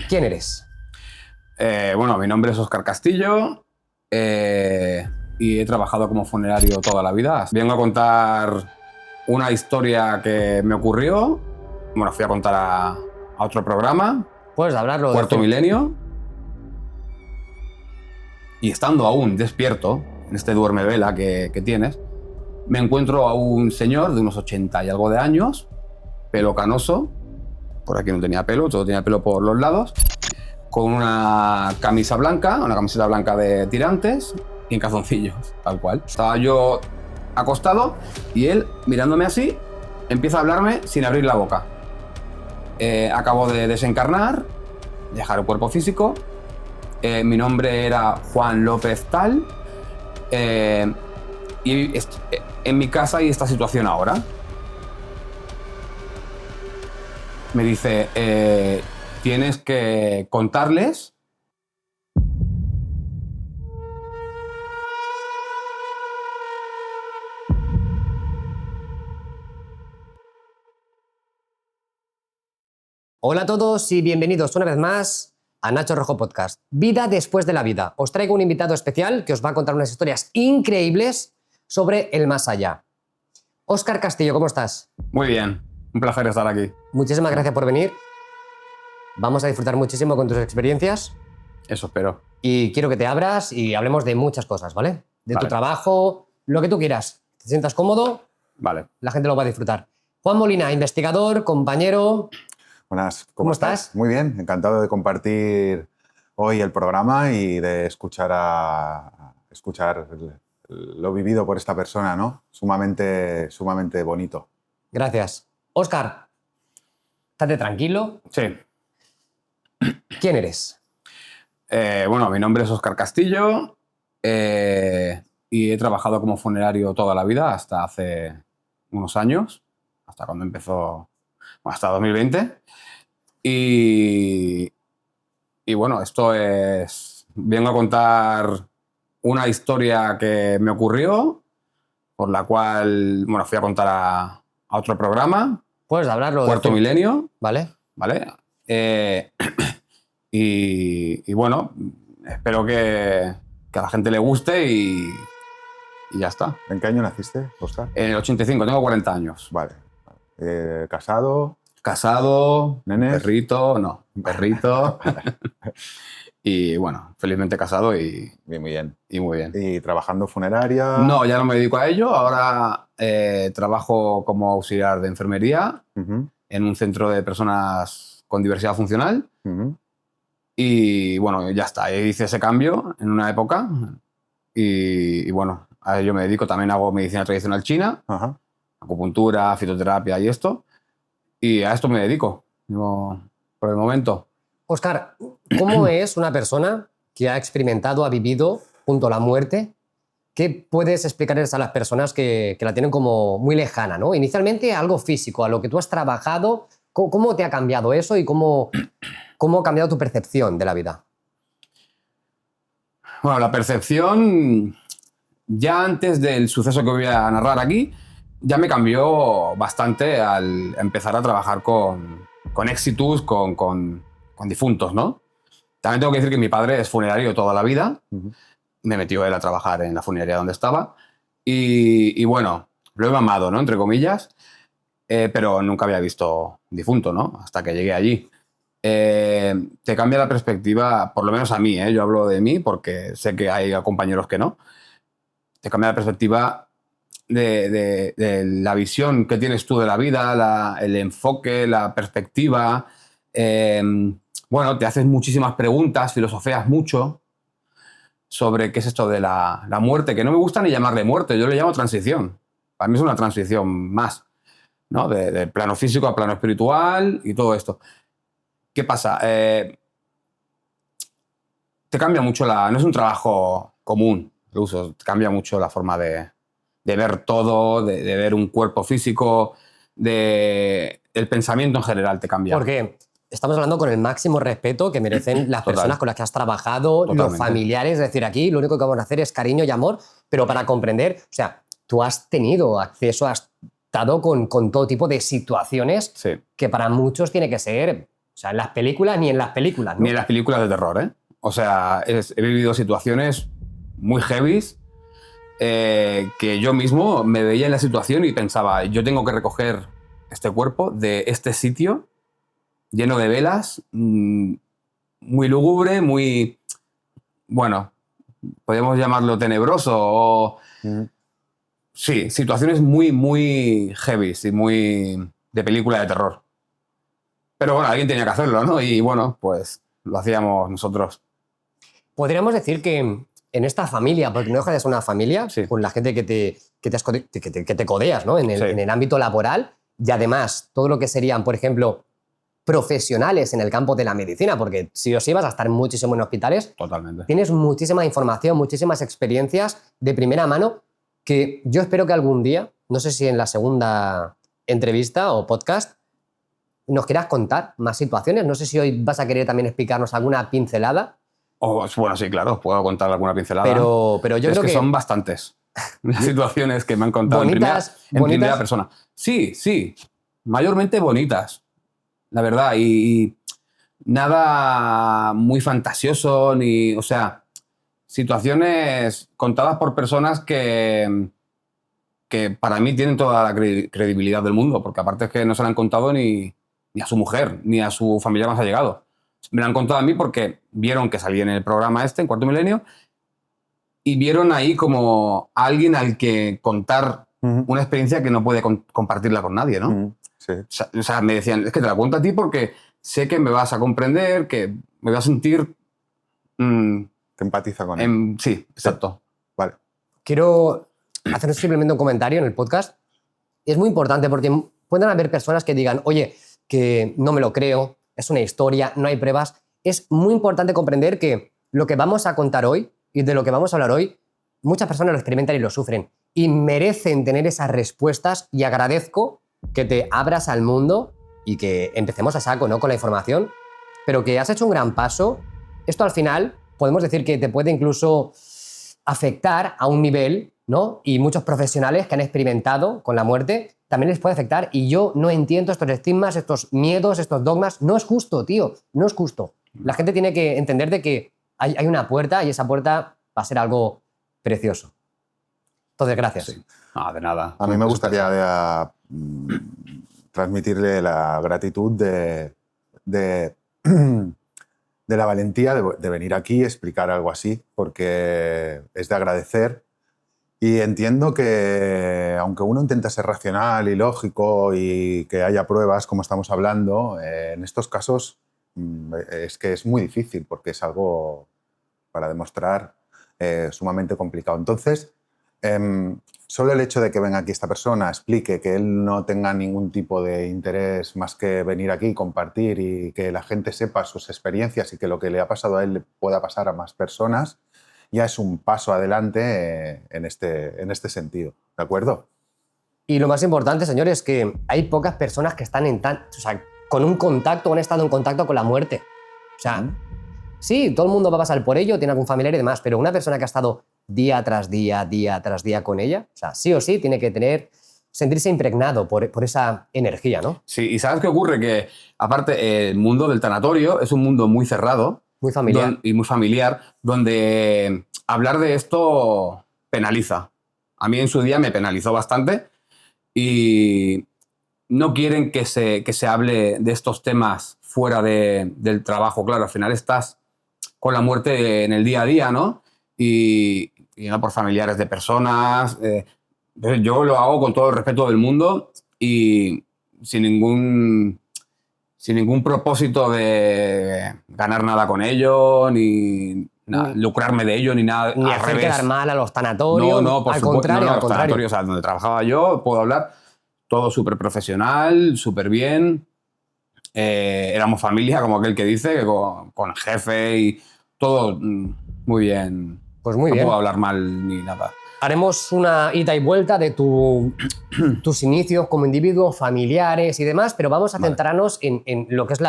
¿Quién eres? Bueno, mi nombre es Óscar Castillo y he trabajado como funerario toda la vida. Vengo a contar una historia que me ocurrió. Bueno, fui a contar a otro programa, Puedes hablarlo. Cuarto Milenio, y estando aún despierto, en este duerme vela que tienes, me encuentro a un señor de unos 80 y algo de años, pelo canoso, por aquí no tenía pelo, todo tenía pelo por los lados, con una camisa blanca, una camiseta blanca de tirantes y en calzoncillos, tal cual. Estaba yo acostado y él, mirándome así, empieza a hablarme sin abrir la boca. Acabo de desencarnar, dejar el cuerpo físico. Mi nombre era Juan López Tal. Y en mi casa hay esta situación ahora. Me dice, tienes que contarles Hola a todos y bienvenidos una vez más a Nacho Rojo Podcast. Vida después de la vida. Os traigo un invitado especial que os va a contar unas historias increíbles sobre el más allá. Óscar Castillo, ¿cómo estás? Muy bien, un placer estar aquí. Muchísimas gracias por venir. Vamos a disfrutar muchísimo con tus experiencias. Eso espero. Y quiero que te abras y hablemos de muchas cosas, ¿vale? De tu Vale. trabajo, lo que tú quieras. Te sientas cómodo, Vale. la gente lo va a disfrutar. Juan Molina, investigador, compañero. Buenas, ¿Cómo estás? Muy bien, encantado de compartir hoy el programa y de escuchar lo vivido por esta persona, ¿no? Sumamente bonito. Gracias. Óscar, estate tranquilo. Sí. ¿Quién eres? Bueno, mi nombre es Óscar Castillo y he trabajado como funerario toda la vida hasta hace unos años, hasta cuando empezó, bueno, hasta 2020. Y bueno, vengo a contar una historia que me ocurrió, por la cual, bueno, fui a contar a otro programa, Puedes hablarlo. Cuarto Milenio, ¿Vale? ¿vale? Y bueno, espero que a la gente le guste y ya está. ¿En qué año naciste, Óscar? En el 85, tengo 40 años. Vale. ¿Casado? Casado, ¿Nenes? perrito, no, un perrito. Y bueno, felizmente casado y Bien, muy bien. muy bien. ¿Y trabajando funeraria? No, ya no me dedico a ello. Ahora trabajo como auxiliar de enfermería Ujú, en un centro de personas con diversidad funcional. ujú. Y bueno, ya está. Hice ese cambio en una época. Y bueno, a ello me dedico. También hago medicina tradicional china, Ajá. acupuntura, fitoterapia y esto. Y a esto me dedico, digo, por el momento. Óscar, ¿cómo es una persona que ha experimentado, ha vivido junto a la muerte? ¿Qué puedes explicarles a las personas que la tienen como muy lejana, ¿no? Inicialmente algo físico, a lo que tú has trabajado, ¿cómo te ha cambiado eso y cómo ha cambiado tu percepción de la vida? Bueno, la percepción, ya antes del suceso que voy a narrar aquí, ya me cambió bastante al empezar a trabajar con exitus, con difuntos, ¿no? También tengo que decir que mi padre es funerario toda la vida. Ujú. Me metió él a trabajar en la funeraria donde estaba. Y bueno, lo he mamado, ¿no? Entre comillas. Pero nunca había visto difunto, ¿no? Hasta que llegué allí. Te cambia la perspectiva, por lo menos a mí, ¿eh? Yo hablo de mí porque sé que hay compañeros que no. Te cambia la perspectiva de la visión que tienes tú de la vida, el enfoque, la perspectiva. Bueno, te haces muchísimas preguntas, filosofeas mucho sobre qué es esto de la muerte, que no me gusta ni llamarle muerte, yo le llamo transición. Para mí es una transición más, ¿no? De plano físico a plano espiritual y todo esto. ¿Qué pasa? Te cambia mucho no es un trabajo común, incluso te cambia mucho la forma de ver todo, de ver un cuerpo físico, el pensamiento en general te cambia. Porque estamos hablando con el máximo respeto que merecen las Total. personas con las que has trabajado, los Totalmente. familiares. Es decir, aquí lo único que vamos a hacer es cariño y amor, pero para comprender, o sea, tú has tenido acceso, has estado con todo tipo de situaciones Sí. que para muchos tiene que ser sea, en las películas ni en las películas, ¿no? Ni en las películas de terror, ¿eh? O sea, he vivido situaciones muy heavies que yo mismo me veía en la situación y pensaba, yo tengo que recoger este cuerpo de este sitio lleno de velas, muy lúgubre, muy, bueno, podríamos llamarlo tenebroso o... Sí, situaciones muy, muy heavies y muy de película de terror. Pero bueno, alguien tenía que hacerlo, ¿no? Y bueno, pues lo hacíamos nosotros. Podríamos decir que en esta familia, porque no deja de ser una familia, Sí. con la gente que te codeas, ¿no? Sí. En el ámbito laboral, y además todo lo que serían, por ejemplo, profesionales en el campo de la medicina, porque si os ibas a estar muchísimo en hospitales, Totalmente. tienes muchísima información, muchísimas experiencias de primera mano que yo espero que algún día, no sé si en la segunda entrevista o podcast, nos quieras contar más situaciones. No sé si hoy vas a querer también explicarnos alguna pincelada, Bueno, sí, claro, os puedo contar alguna pincelada. pero yo es creo que que son bastantes las situaciones que me han contado bonitas, en primera bonitas. persona. Sí, sí, mayormente bonitas, la verdad, y nada muy fantasioso, ni, o sea, situaciones contadas por personas que para mí tienen toda la credibilidad del mundo, porque aparte es que no se la han contado ni a su mujer, ni a su familiar más allegado. Me la han contado a mí porque vieron que salí en el programa en Cuarto Milenio, y vieron ahí como a alguien al que contar una experiencia que no puede compartirla con nadie, ¿no? Sí. O sea, me decían, es que te la cuento a ti porque sé que me vas a comprender, que me vas a sentir... Te empatiza con él. sí, exacto. Vale. Quiero hacer simplemente un comentario en el podcast. Es muy importante porque pueden haber personas que digan, oye, que no me lo creo, es una historia, no hay pruebas. Es muy importante comprender que lo que vamos a contar hoy y de lo que vamos a hablar hoy, muchas personas lo experimentan y lo sufren y merecen tener esas respuestas, y agradezco que te abras al mundo y que empecemos a saco, ¿no?, con la información, pero que has hecho un gran paso. Esto al final podemos decir que te puede incluso afectar a un nivel, ¿no? Y muchos profesionales que han experimentado con la muerte también les puede afectar, y yo no entiendo estos estigmas, estos miedos, estos dogmas. No es justo, tío, no es justo. La gente tiene que entender de que hay una puerta y esa puerta va a ser algo precioso. Entonces, gracias. Sí. No, de nada. A mí me gustaría transmitirle la gratitud de la valentía de venir aquí y explicar algo así, porque es de agradecer. Y entiendo que, aunque uno intenta ser racional y lógico y que haya pruebas, como estamos hablando, en estos casos es que es muy difícil, porque es algo para demostrar sumamente complicado. Entonces, solo el hecho de que venga aquí esta persona, explique, que él no tenga ningún tipo de interés más que venir aquí, compartir y que la gente sepa sus experiencias y que lo que le ha pasado a él le pueda pasar a más personas, ya es un paso adelante en este sentido. ¿De acuerdo? Y lo más importante, señores, es que hay pocas personas que están con un contacto o han estado en contacto con la muerte. O sea, sí, todo el mundo va a pasar por ello, tiene algún familiar y demás, pero una persona que ha estado día tras día con ella, o sea, sí o sí tiene que sentirse impregnado por esa energía, ¿no? Sí, y ¿sabes qué ocurre? Que, aparte, el mundo del tanatorio es un mundo muy cerrado. Muy familiar. Y muy familiar, donde hablar de esto penaliza. A mí en su día me penalizó bastante y no quieren que se hable de estos temas fuera del trabajo. Claro, al final estás con la muerte en el día a día, ¿no? Y no por familiares de personas. Yo lo hago con todo el respeto del mundo y sin ningún propósito de ganar nada con ello, ni lucrarme de ello, ni nada. Ni al hacer revés. quedar mal a los tanatorios. No, por al supuesto. contrario, No, al los contrario. tanatorios, o sea, donde trabajaba yo, puedo hablar, todo súper profesional, súper bien. Éramos familia, como aquel que dice, que con jefe y todo muy bien. Pues muy no bien. puedo hablar mal ni nada. Haremos una ida y vuelta de tus inicios como individuo, familiares y demás, pero vamos a centrarnos en lo que es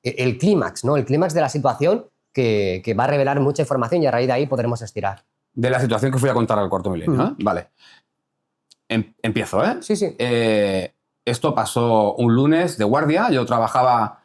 el clímax, ¿no? El clímax de la situación que va a revelar mucha información, y a raíz de ahí podremos estirar. De la situación que fui a contar al Cuarto Milenio, ¿eh? Vale. Empiezo, ¿eh? Sí, sí. Esto pasó un lunes de guardia. Yo trabajaba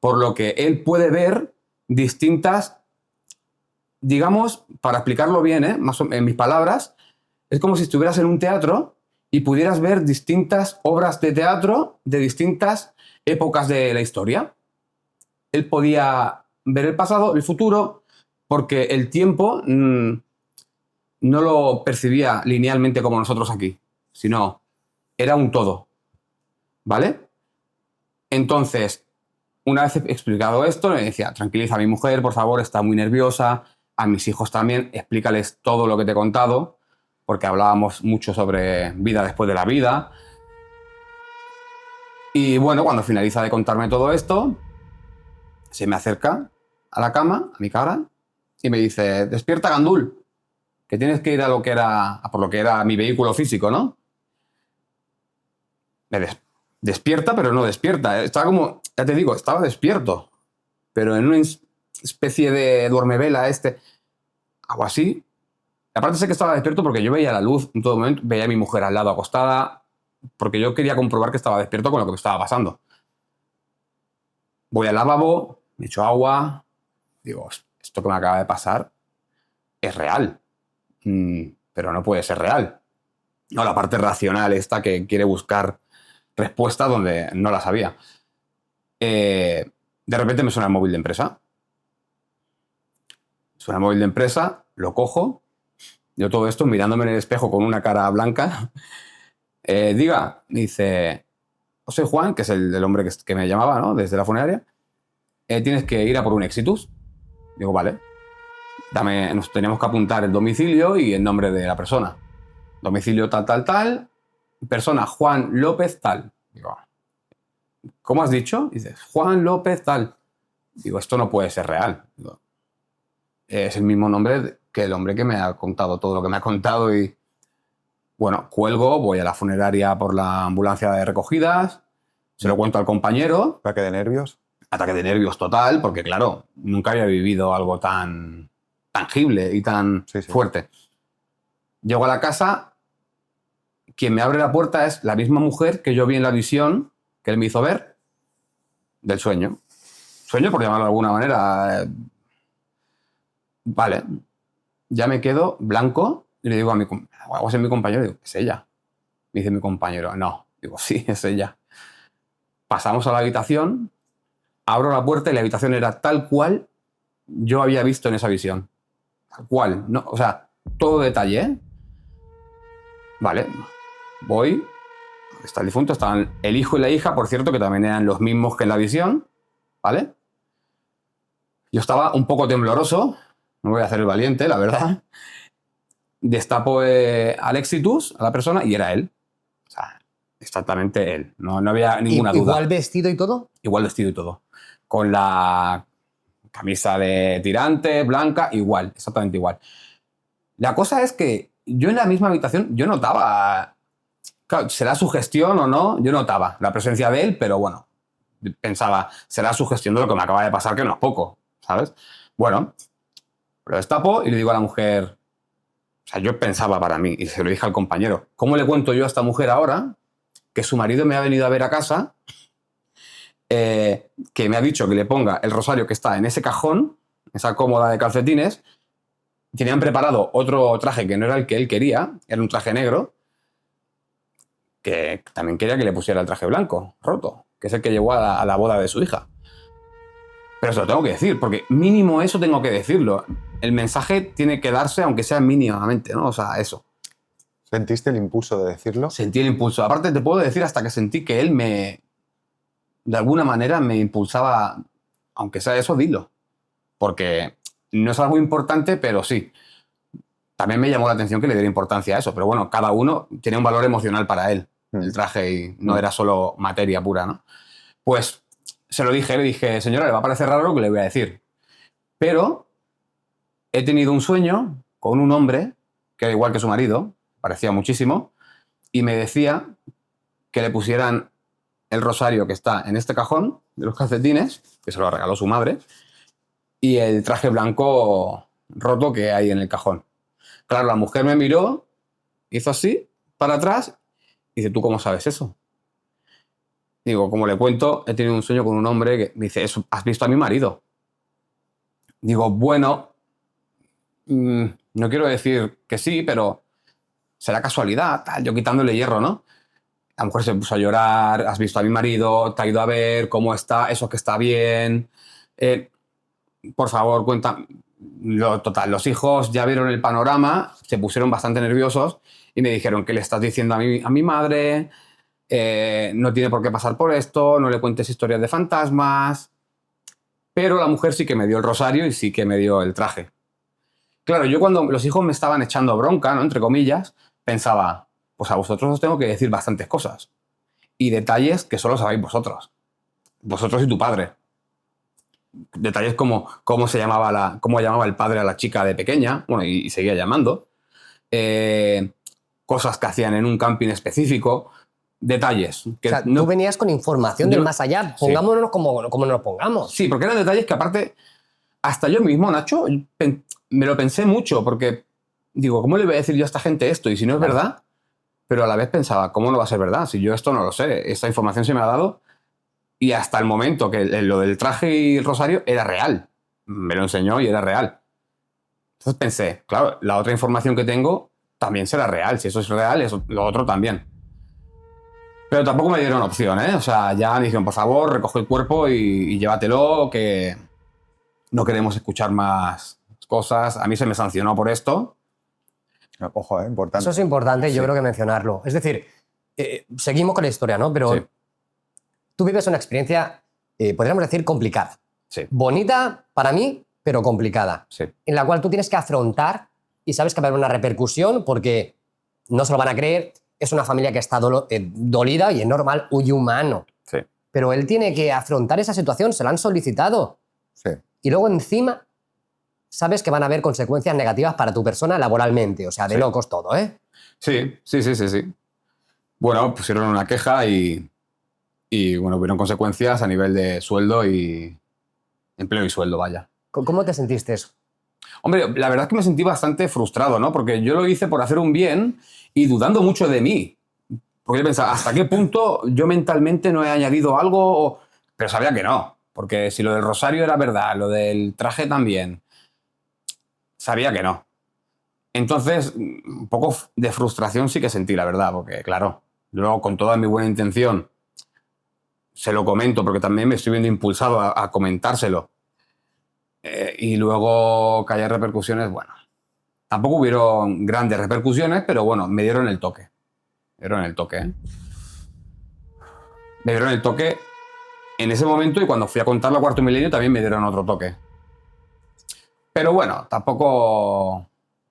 por lo que él puede ver distintas, digamos, para explicarlo bien, en mis palabras, es como si estuvieras en un teatro y pudieras ver distintas obras de teatro de distintas épocas de la historia. Él podía ver el pasado, el futuro, porque el tiempo no lo percibía linealmente como nosotros aquí, sino era un todo, ¿vale? Entonces, una vez explicado esto, le decía, tranquiliza a mi mujer, por favor, está muy nerviosa, a mis hijos también, explícales todo lo que te he contado, porque hablábamos mucho sobre vida después de la vida. Y bueno, cuando finaliza de contarme todo esto, se me acerca a la cama, a mi cara, y me dice, despierta, Gandul, que tienes que ir a por lo que era mi vehículo físico, ¿no? Me despierta, pero no despierta. Estaba como, ya te digo, estaba despierto, pero en una especie de duermevela algo así. Aparte sé que estaba despierto porque yo veía la luz en todo momento, veía a mi mujer al lado acostada, porque yo quería comprobar que estaba despierto con lo que me estaba pasando. Voy al lavabo, me echo agua, digo, esto que me acaba de pasar es real, pero no puede ser real. No, la parte racional esta que quiere buscar respuesta donde no las había. De repente me suena el móvil de empresa. Suena el móvil de empresa, lo cojo, yo todo esto mirándome en el espejo con una cara blanca. Diga, dice, soy Juan, que es el hombre que me llamaba, ¿no? Desde la funeraria. Tienes que ir a por un Exitus. Digo, vale. Nos tenemos que apuntar el domicilio y el nombre de la persona. Domicilio tal, tal, tal. Persona Juan López tal. Digo, ¿cómo has dicho? Dice, Juan López tal. Digo, esto no puede ser real. Digo, es el mismo nombre que el hombre que me ha contado todo lo que me ha contado y... Bueno, cuelgo, voy a la funeraria por la ambulancia de recogidas, se lo cuento al compañero. ¿Ataque de nervios? Ataque de nervios total, porque claro, nunca había vivido algo tan tangible y tan fuerte. Llego a la casa, quien me abre la puerta es la misma mujer que yo vi en la visión que él me hizo ver del sueño. Sueño, por llamarlo de alguna manera. Vale, ya me quedo blanco y le digo a mi compañero, digo, es ella. Me dice mi compañero, no. Digo, sí, es ella. Pasamos a la habitación, abro la puerta y la habitación era tal cual yo había visto en esa visión. Tal cual. No, o sea, todo detalle, ¿eh? Vale, voy. Está el difunto, estaban el hijo y la hija, por cierto, que también eran los mismos que en la visión. ¿Vale? Yo estaba un poco tembloroso, no voy a hacer el valiente, la verdad. Destapo al Exitus, a la persona, y era él. O sea, exactamente él. No había ninguna duda. ¿Igual vestido y todo? Igual vestido y todo. Con la camisa de tirante, blanca, igual, exactamente igual. La cosa es que yo en la misma habitación, yo notaba, claro, será su gestión o no, yo notaba la presencia de él, pero bueno, pensaba, será su gestión de lo que me acaba de pasar, que no es poco, ¿sabes? Bueno, lo destapo y le digo a la mujer, o sea, yo pensaba para mí, y se lo dije al compañero, ¿cómo le cuento yo a esta mujer ahora que su marido me ha venido a ver a casa, que me ha dicho que le ponga el rosario que está en ese cajón, esa cómoda de calcetines? Tenían preparado otro traje que no era el que él quería, era un traje negro, que también quería que le pusiera el traje blanco, roto, que es el que llevó a la boda de su hija. Pero se lo tengo que decir, porque mínimo eso tengo que decirlo. El mensaje tiene que darse, aunque sea mínimamente, ¿no? O sea, eso. ¿Sentiste el impulso de decirlo? Sentí el impulso. Aparte, te puedo decir hasta que sentí que él de alguna manera me impulsaba, aunque sea eso, dilo. Porque no es algo importante, pero sí. También me llamó la atención que le diera importancia a eso. Pero bueno, cada uno tiene un valor emocional para él, el traje, y no era solo materia pura, ¿no? Pues se lo dije, le dije, señora, le va a parecer raro lo que le voy a decir. Pero he tenido un sueño con un hombre, que era igual que su marido, parecía muchísimo, y me decía que le pusieran el rosario que está en este cajón de los calcetines, que se lo regaló su madre, y el traje blanco roto que hay en el cajón. Claro, la mujer me miró, hizo así, para atrás, y dice, ¿tú cómo sabes eso? Digo, como le cuento, he tenido un sueño con un hombre que me dice, ¿has visto a mi marido? Digo, bueno, no quiero decir que sí, pero será casualidad, tal, yo quitándole hierro, ¿no? A lo mejor se puso a llorar, has visto a mi marido, te ha ido a ver, cómo está, eso que está bien. Eh, por favor, cuenta. Total, los hijos ya vieron el panorama, se pusieron bastante nerviosos y me dijeron, ¿qué le estás diciendo a mi madre? No tiene por qué pasar por esto, no le cuentes historias de fantasmas. Pero la mujer sí que me dio el rosario y sí que me dio el traje. Claro, yo cuando los hijos me estaban echando bronca, ¿no? Entre comillas, pensaba, pues a vosotros os tengo que decir bastantes cosas. Y detalles que solo sabéis vosotros. Vosotros y tu padre. Detalles como cómo llamaba el padre a la chica de pequeña, bueno, y seguía llamando. Cosas que hacían en un camping específico. Detalles. Que O sea, tú venías con información del más allá, Sí. pongámonos como nos pongamos. Sí, porque eran detalles que aparte, hasta yo mismo, Nacho, me lo pensé mucho, porque digo, ¿cómo le voy a decir yo a esta gente esto? Y si no es verdad, pero a la vez pensaba, ¿cómo no va a ser verdad? Si yo esto no lo sé, esta información se me ha dado y hasta el momento que lo del traje y el rosario era real. Me lo enseñó y era real. Entonces pensé, claro, la otra información que tengo también será real. Si eso es real, lo otro también. Pero tampoco me dieron opción, ¿eh? O sea, ya me dijeron, por favor, recoge el cuerpo y llévatelo, que no queremos escuchar más cosas. A mí se me sancionó por esto. Ojo, importante. Eso es importante, yo Sí. creo que mencionarlo. Es decir, seguimos con la historia, ¿no? Pero Sí. tú vives una experiencia, podríamos decir, complicada. Sí, Bonita para mí, pero complicada. sí, En la cual tú tienes que afrontar y sabes que va a haber una repercusión porque no se lo van a creer. Es una familia que está dolida y es normal, huye humano. sí. Pero él tiene que afrontar esa situación, se la han solicitado. Sí. Y luego encima sabes que van a haber consecuencias negativas para tu persona laboralmente. O sea, de Sí. locos todo, ¿eh? Sí. Bueno, pusieron una queja y bueno, hubieron consecuencias a nivel de sueldo y empleo y sueldo, vaya. ¿Cómo te sentiste eso? Hombre, la verdad es que me sentí bastante frustrado, ¿no? Porque yo lo hice por hacer un bien y dudando mucho de mí. Porque yo pensaba, ¿hasta qué punto yo mentalmente no he añadido algo? Pero sabía que no. Porque si lo del rosario era verdad, lo del traje también, sabía que no. Entonces, un poco de frustración sí que sentí, la verdad, porque claro, luego con toda mi buena intención se lo comento, porque también me estoy viendo impulsado a comentárselo. Y luego que haya repercusiones, bueno, tampoco hubieron grandes repercusiones, pero bueno, me dieron el toque. Me dieron el toque, ¿eh? Me dieron el toque en ese momento y cuando fui a contarlo a Cuarto Milenio también me dieron otro toque. Pero bueno, tampoco...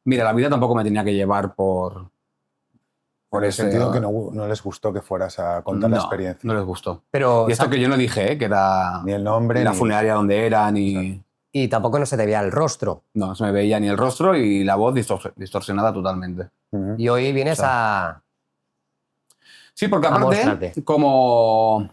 Mira, la vida tampoco me tenía que llevar por En el ese... sentido que no les gustó que fueras a contar la experiencia. No les gustó. Pero, Y esto que yo no dije, ¿eh? Que era Ni el nombre, la ni... funeraria donde era, ni... y tampoco no se te veía el rostro. No se me veía ni el rostro y la voz distorsionada totalmente. Ujú. Y hoy vienes O a... Sí, porque A aparte, mostrarte. como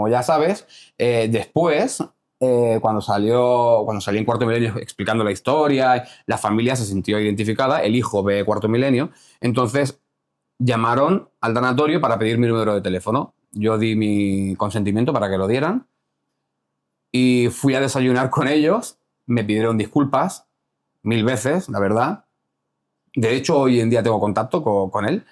ya sabes, después, cuando salí en Cuarto Milenio explicando la historia, la familia se sintió identificada, el hijo ve Cuarto Milenio, entonces llamaron al tanatorio para pedir mi número de teléfono. Yo di mi consentimiento para que lo dieran y fui a desayunar con ellos, me pidieron disculpas 1000 veces, la verdad. De hecho, hoy en día tengo contacto con él.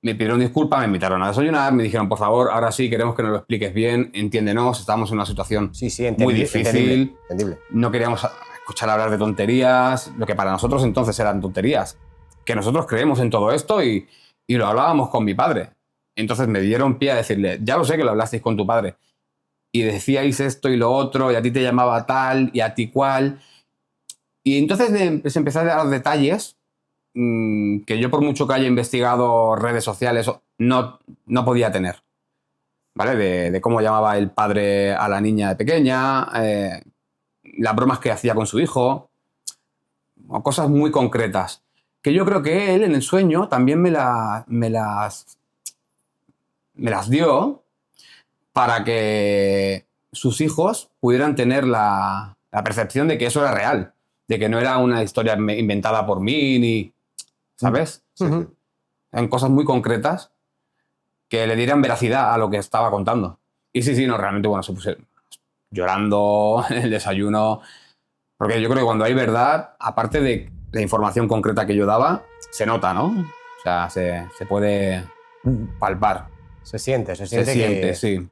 Me pidieron disculpas, me invitaron a desayunar, me dijeron, por favor, ahora sí, queremos que nos lo expliques bien, entiéndenos, estamos en una situación Sí, muy difícil, entendible. no queríamos escuchar hablar de tonterías, lo que para nosotros entonces eran tonterías, que nosotros creemos en todo esto y lo hablábamos con mi padre. Entonces me dieron pie a decirle, ya lo sé que lo hablasteis con tu padre, y decíais esto y lo otro, y a ti te llamaba tal, y a ti cual. Y entonces les empecé a dar detalles que yo por mucho que haya investigado redes sociales no podía tener, ¿vale? De cómo llamaba el padre a la niña de pequeña, las bromas que hacía con su hijo, o cosas muy concretas, que yo creo que él en el sueño también me las dio para que sus hijos pudieran tener la percepción de que eso era real, de que no era una historia inventada por mí, ni... ¿Sabes? Ujú. En cosas muy concretas que le dieran veracidad a lo que estaba contando. Y sí, no, realmente, bueno, se puse llorando en el desayuno, porque yo creo que cuando hay verdad, aparte de la información concreta que yo daba, se nota, ¿no? O sea, se puede palpar. Se siente Se siente, que... sí.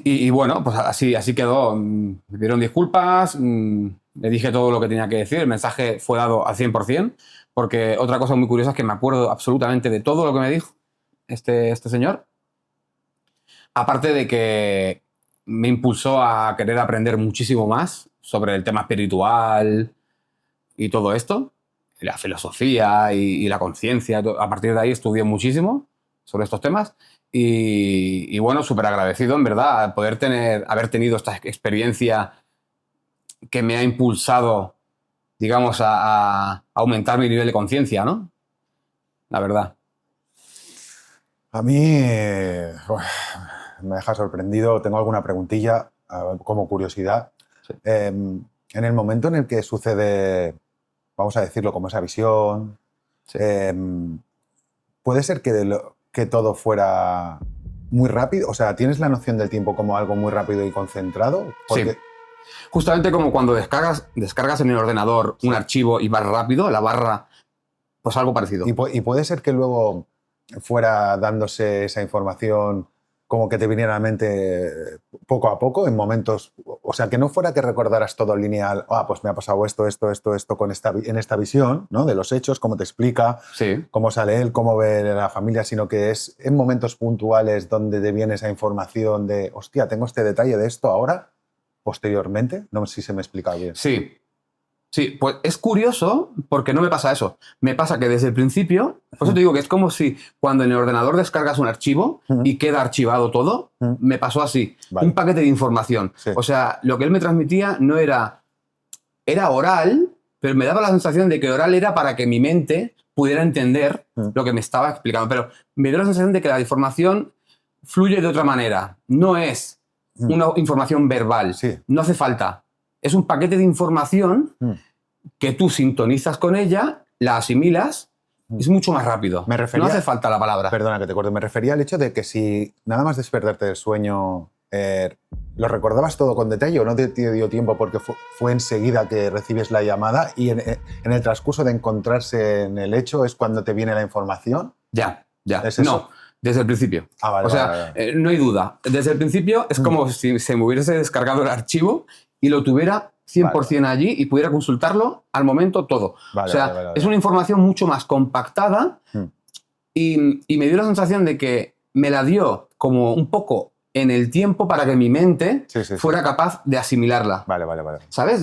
Y bueno, pues así quedó. Me pidieron disculpas, le dije todo lo que tenía que decir, el mensaje fue dado al 100%, porque otra cosa muy curiosa es que me acuerdo absolutamente de todo lo que me dijo este señor. Aparte de que me impulsó a querer aprender muchísimo más sobre el tema espiritual y todo esto, la filosofía y la conciencia. A partir de ahí estudié muchísimo sobre estos temas y bueno, súper agradecido en verdad haber tenido esta experiencia que me ha impulsado, digamos, a aumentar mi nivel de conciencia, ¿no? La verdad. A mí me deja sorprendido. Tengo alguna preguntilla como curiosidad. Sí. En el momento en el que sucede, vamos a decirlo, como esa visión, Sí. puede ser que todo fuera muy rápido. O sea, ¿tienes la noción del tiempo como algo muy rápido y concentrado? Porque, Sí. Justamente como cuando descargas en el ordenador un archivo y vas rápido, la barra, pues algo parecido. y puede ser que luego fuera dándose esa información como que te viniera a la mente poco a poco, en momentos, o sea, que no fuera que recordaras todo lineal, pues me ha pasado esto en esta visión, ¿no? De los hechos, cómo te explica, Sí. cómo sale él, cómo ve la familia, sino que es en momentos puntuales donde te viene esa información de, hostia, tengo este detalle de esto ahora, posteriormente. No sé si se me explica bien. Sí, pues es curioso porque no me pasa eso. Me pasa que desde el principio, por eso te digo que es como si cuando en el ordenador descargas un archivo y queda archivado todo, me pasó así. Vale. Un paquete de información. Sí. O sea, lo que él me transmitía no era oral, pero me daba la sensación de que oral era para que mi mente pudiera entender lo que me estaba explicando. Pero me dio la sensación de que la información fluye de otra manera. No es una información verbal. Sí. No hace falta. Es un paquete de información que tú sintonizas con ella, la asimilas, es mucho más rápido. Me refería- No hace falta la palabra. Perdona que te corte. Me refería al hecho de que si nada más despertarte del sueño, ¿lo recordabas todo con detalle o no te dio tiempo porque fue enseguida que recibes la llamada y en el transcurso de encontrarse en el hecho es cuando te viene la información? Ya. ¿Es eso? No, desde el principio. Vale, o sea, vale. No hay duda. Desde el principio es como si se me hubiese descargado el archivo y lo tuviera 100% allí y pudiera consultarlo al momento todo. Vale, o sea, vale. es una información mucho más compactada y me dio la sensación de que me la dio como un poco en el tiempo para que mi mente fuera capaz de asimilarla. Vale. ¿Sabes?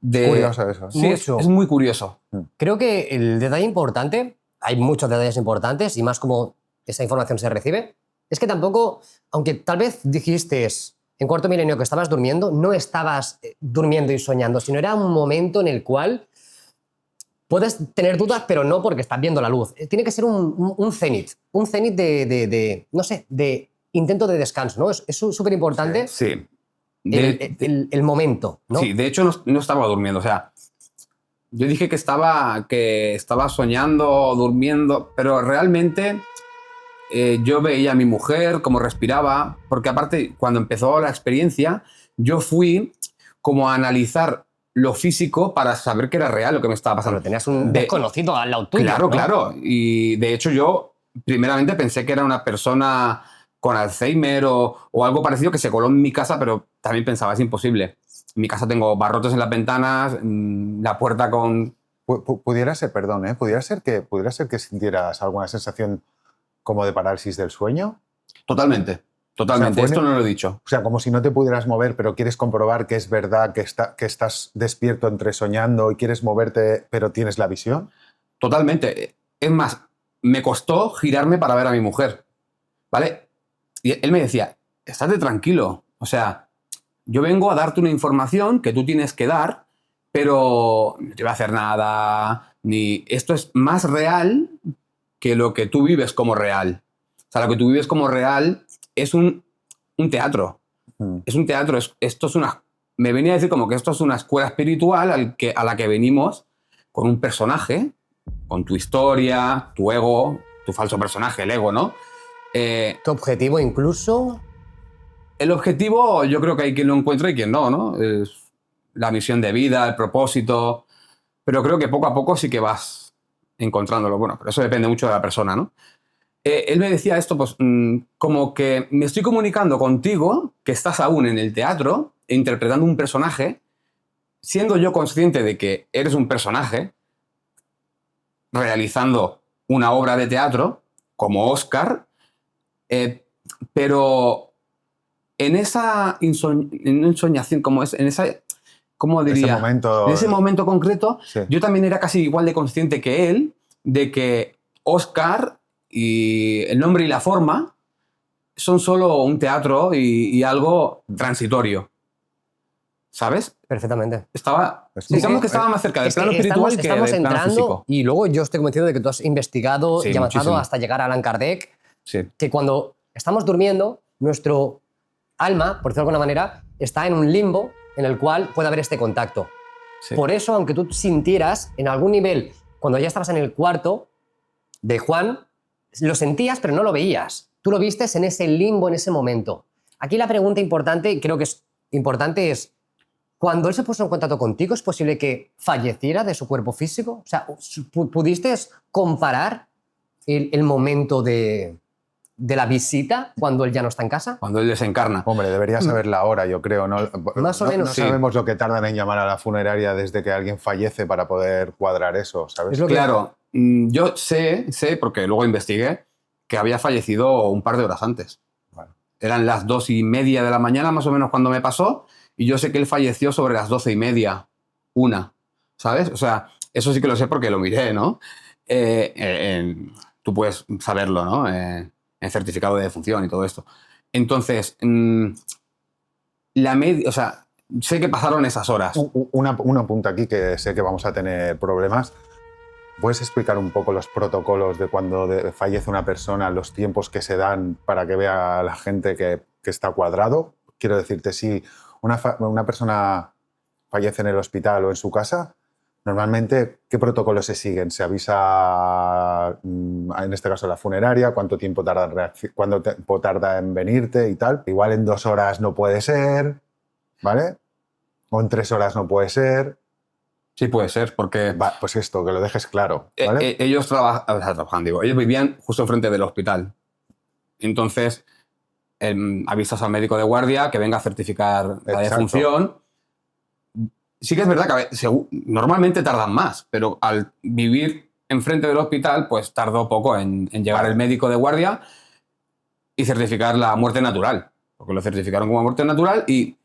Curioso eso. Sí, es muy curioso. Creo que el detalle importante, hay muchos detalles importantes y más como esa información se recibe, es que tampoco, aunque tal vez dijiste en Cuarto Milenio que estabas durmiendo, no estabas durmiendo y soñando, sino era un momento en el cual puedes tener dudas, pero no porque estás viendo la luz. Tiene que ser un cenit de no sé, de intento de descanso, ¿no? Es súper importante Sí. el momento, ¿no? Sí, de hecho no estaba durmiendo, o sea, yo dije que estaba soñando, durmiendo, pero realmente yo veía a mi mujer cómo respiraba, porque aparte cuando empezó la experiencia yo fui como a analizar lo físico para saber que era real lo que me estaba pasando. Pero tenías un desconocido al lado tuyo. Claro, ¿no? claro, y de hecho yo primeramente pensé que era una persona con Alzheimer o algo parecido que se coló en mi casa, pero también pensaba, es imposible. En mi casa tengo barrotes en las ventanas, la puerta con... Pudiera ser, perdón, pudiera ser que sintieras alguna sensación como de parálisis del sueño. Totalmente. O sea, esto no lo he dicho. O sea, como si no te pudieras mover, pero quieres comprobar que es verdad que estás despierto entre soñando y quieres moverte, pero tienes la visión. Totalmente. Es más, me costó girarme para ver a mi mujer, ¿vale? Y él me decía, estate tranquilo. O sea, yo vengo a darte una información que tú tienes que dar, pero no te voy a hacer nada, ni... Esto es más real que lo que tú vives como real. O sea, lo que tú vives como real es un teatro. Es un teatro. Esto es una... Me venía a decir como que esto es una escuela espiritual a la que venimos con un personaje, con tu historia, tu ego, tu falso personaje, el ego, ¿no? Tu objetivo incluso. El objetivo yo creo que hay quien lo encuentra y quien no, ¿no? Es la misión de vida, el propósito, pero creo que poco a poco sí que vas encontrándolo. Bueno, pero eso depende mucho de la persona, ¿no? Él me decía esto, pues, como que me estoy comunicando contigo, que estás aún en el teatro, interpretando un personaje, siendo yo consciente de que eres un personaje, realizando una obra de teatro, como Oscar, pero en esa ensoñación, como es, en esa, ¿cómo diría? En ese momento concreto, Sí. yo también era casi igual de consciente que él de que Oscar y el nombre y la forma son solo un teatro y algo transitorio. ¿Sabes? Perfectamente. Digamos que estaba más cerca del Es plano que espiritual que estamos del plano entrando físico. y luego yo estoy convencido de que tú has investigado Sí, y avanzado muchísimo. hasta llegar a Allan Kardec, Sí. que cuando estamos durmiendo, nuestro alma, por decirlo de alguna manera, está en un limbo en el cual puede haber este contacto. Sí. Por eso, aunque tú sintieras en algún nivel, cuando ya estabas en el cuarto de Juan, lo sentías pero no lo veías. Tú lo vistes en ese limbo, en ese momento. Aquí la pregunta importante, y creo que es importante, es cuando él se puso en contacto contigo, ¿es posible que falleciera de su cuerpo físico? O sea, ¿pudiste comparar el momento de la visita cuando él ya no está en casa? Cuando él desencarna. Hombre, debería saber la hora, yo creo. ¿No? Más o menos, No sí. sabemos lo que tardan en llamar a la funeraria desde que alguien fallece para poder cuadrar eso, ¿sabes? Es lo que- Claro, yo sé, porque luego investigué, que había fallecido un par de horas antes. Bueno. Eran las 2:30 de la mañana, más o menos, cuando me pasó, y yo sé que él falleció sobre las 12:30, 1, ¿sabes? O sea, eso sí que lo sé porque lo miré, ¿no? Tú puedes saberlo, ¿no? En certificado de defunción y todo esto. Entonces, o sea, sé que pasaron esas horas. Una punta aquí que sé que vamos a tener problemas. ¿Puedes explicar un poco los protocolos de cuando fallece una persona, los tiempos que se dan para que vea la gente que está cuadrado? Quiero decirte, si una persona fallece en el hospital o en su casa, normalmente, ¿qué protocolos se siguen? ¿Se avisa, en este caso, la funeraria? ¿Cuánto tiempo tarda en venirte y tal? Igual en 2 horas no puede ser, ¿vale? O en 3 horas no puede ser. Sí, puede ser, porque Pues esto, que lo dejes claro, ¿vale? ellos trabajan, digo, ellos vivían justo enfrente del hospital. Entonces, avisas al médico de guardia que venga a certificar la Exacto. defunción. Sí que es verdad que normalmente tardan más, pero al vivir enfrente del hospital, pues tardó poco en llegar el médico de guardia y certificar la muerte natural. Porque lo certificaron como muerte natural y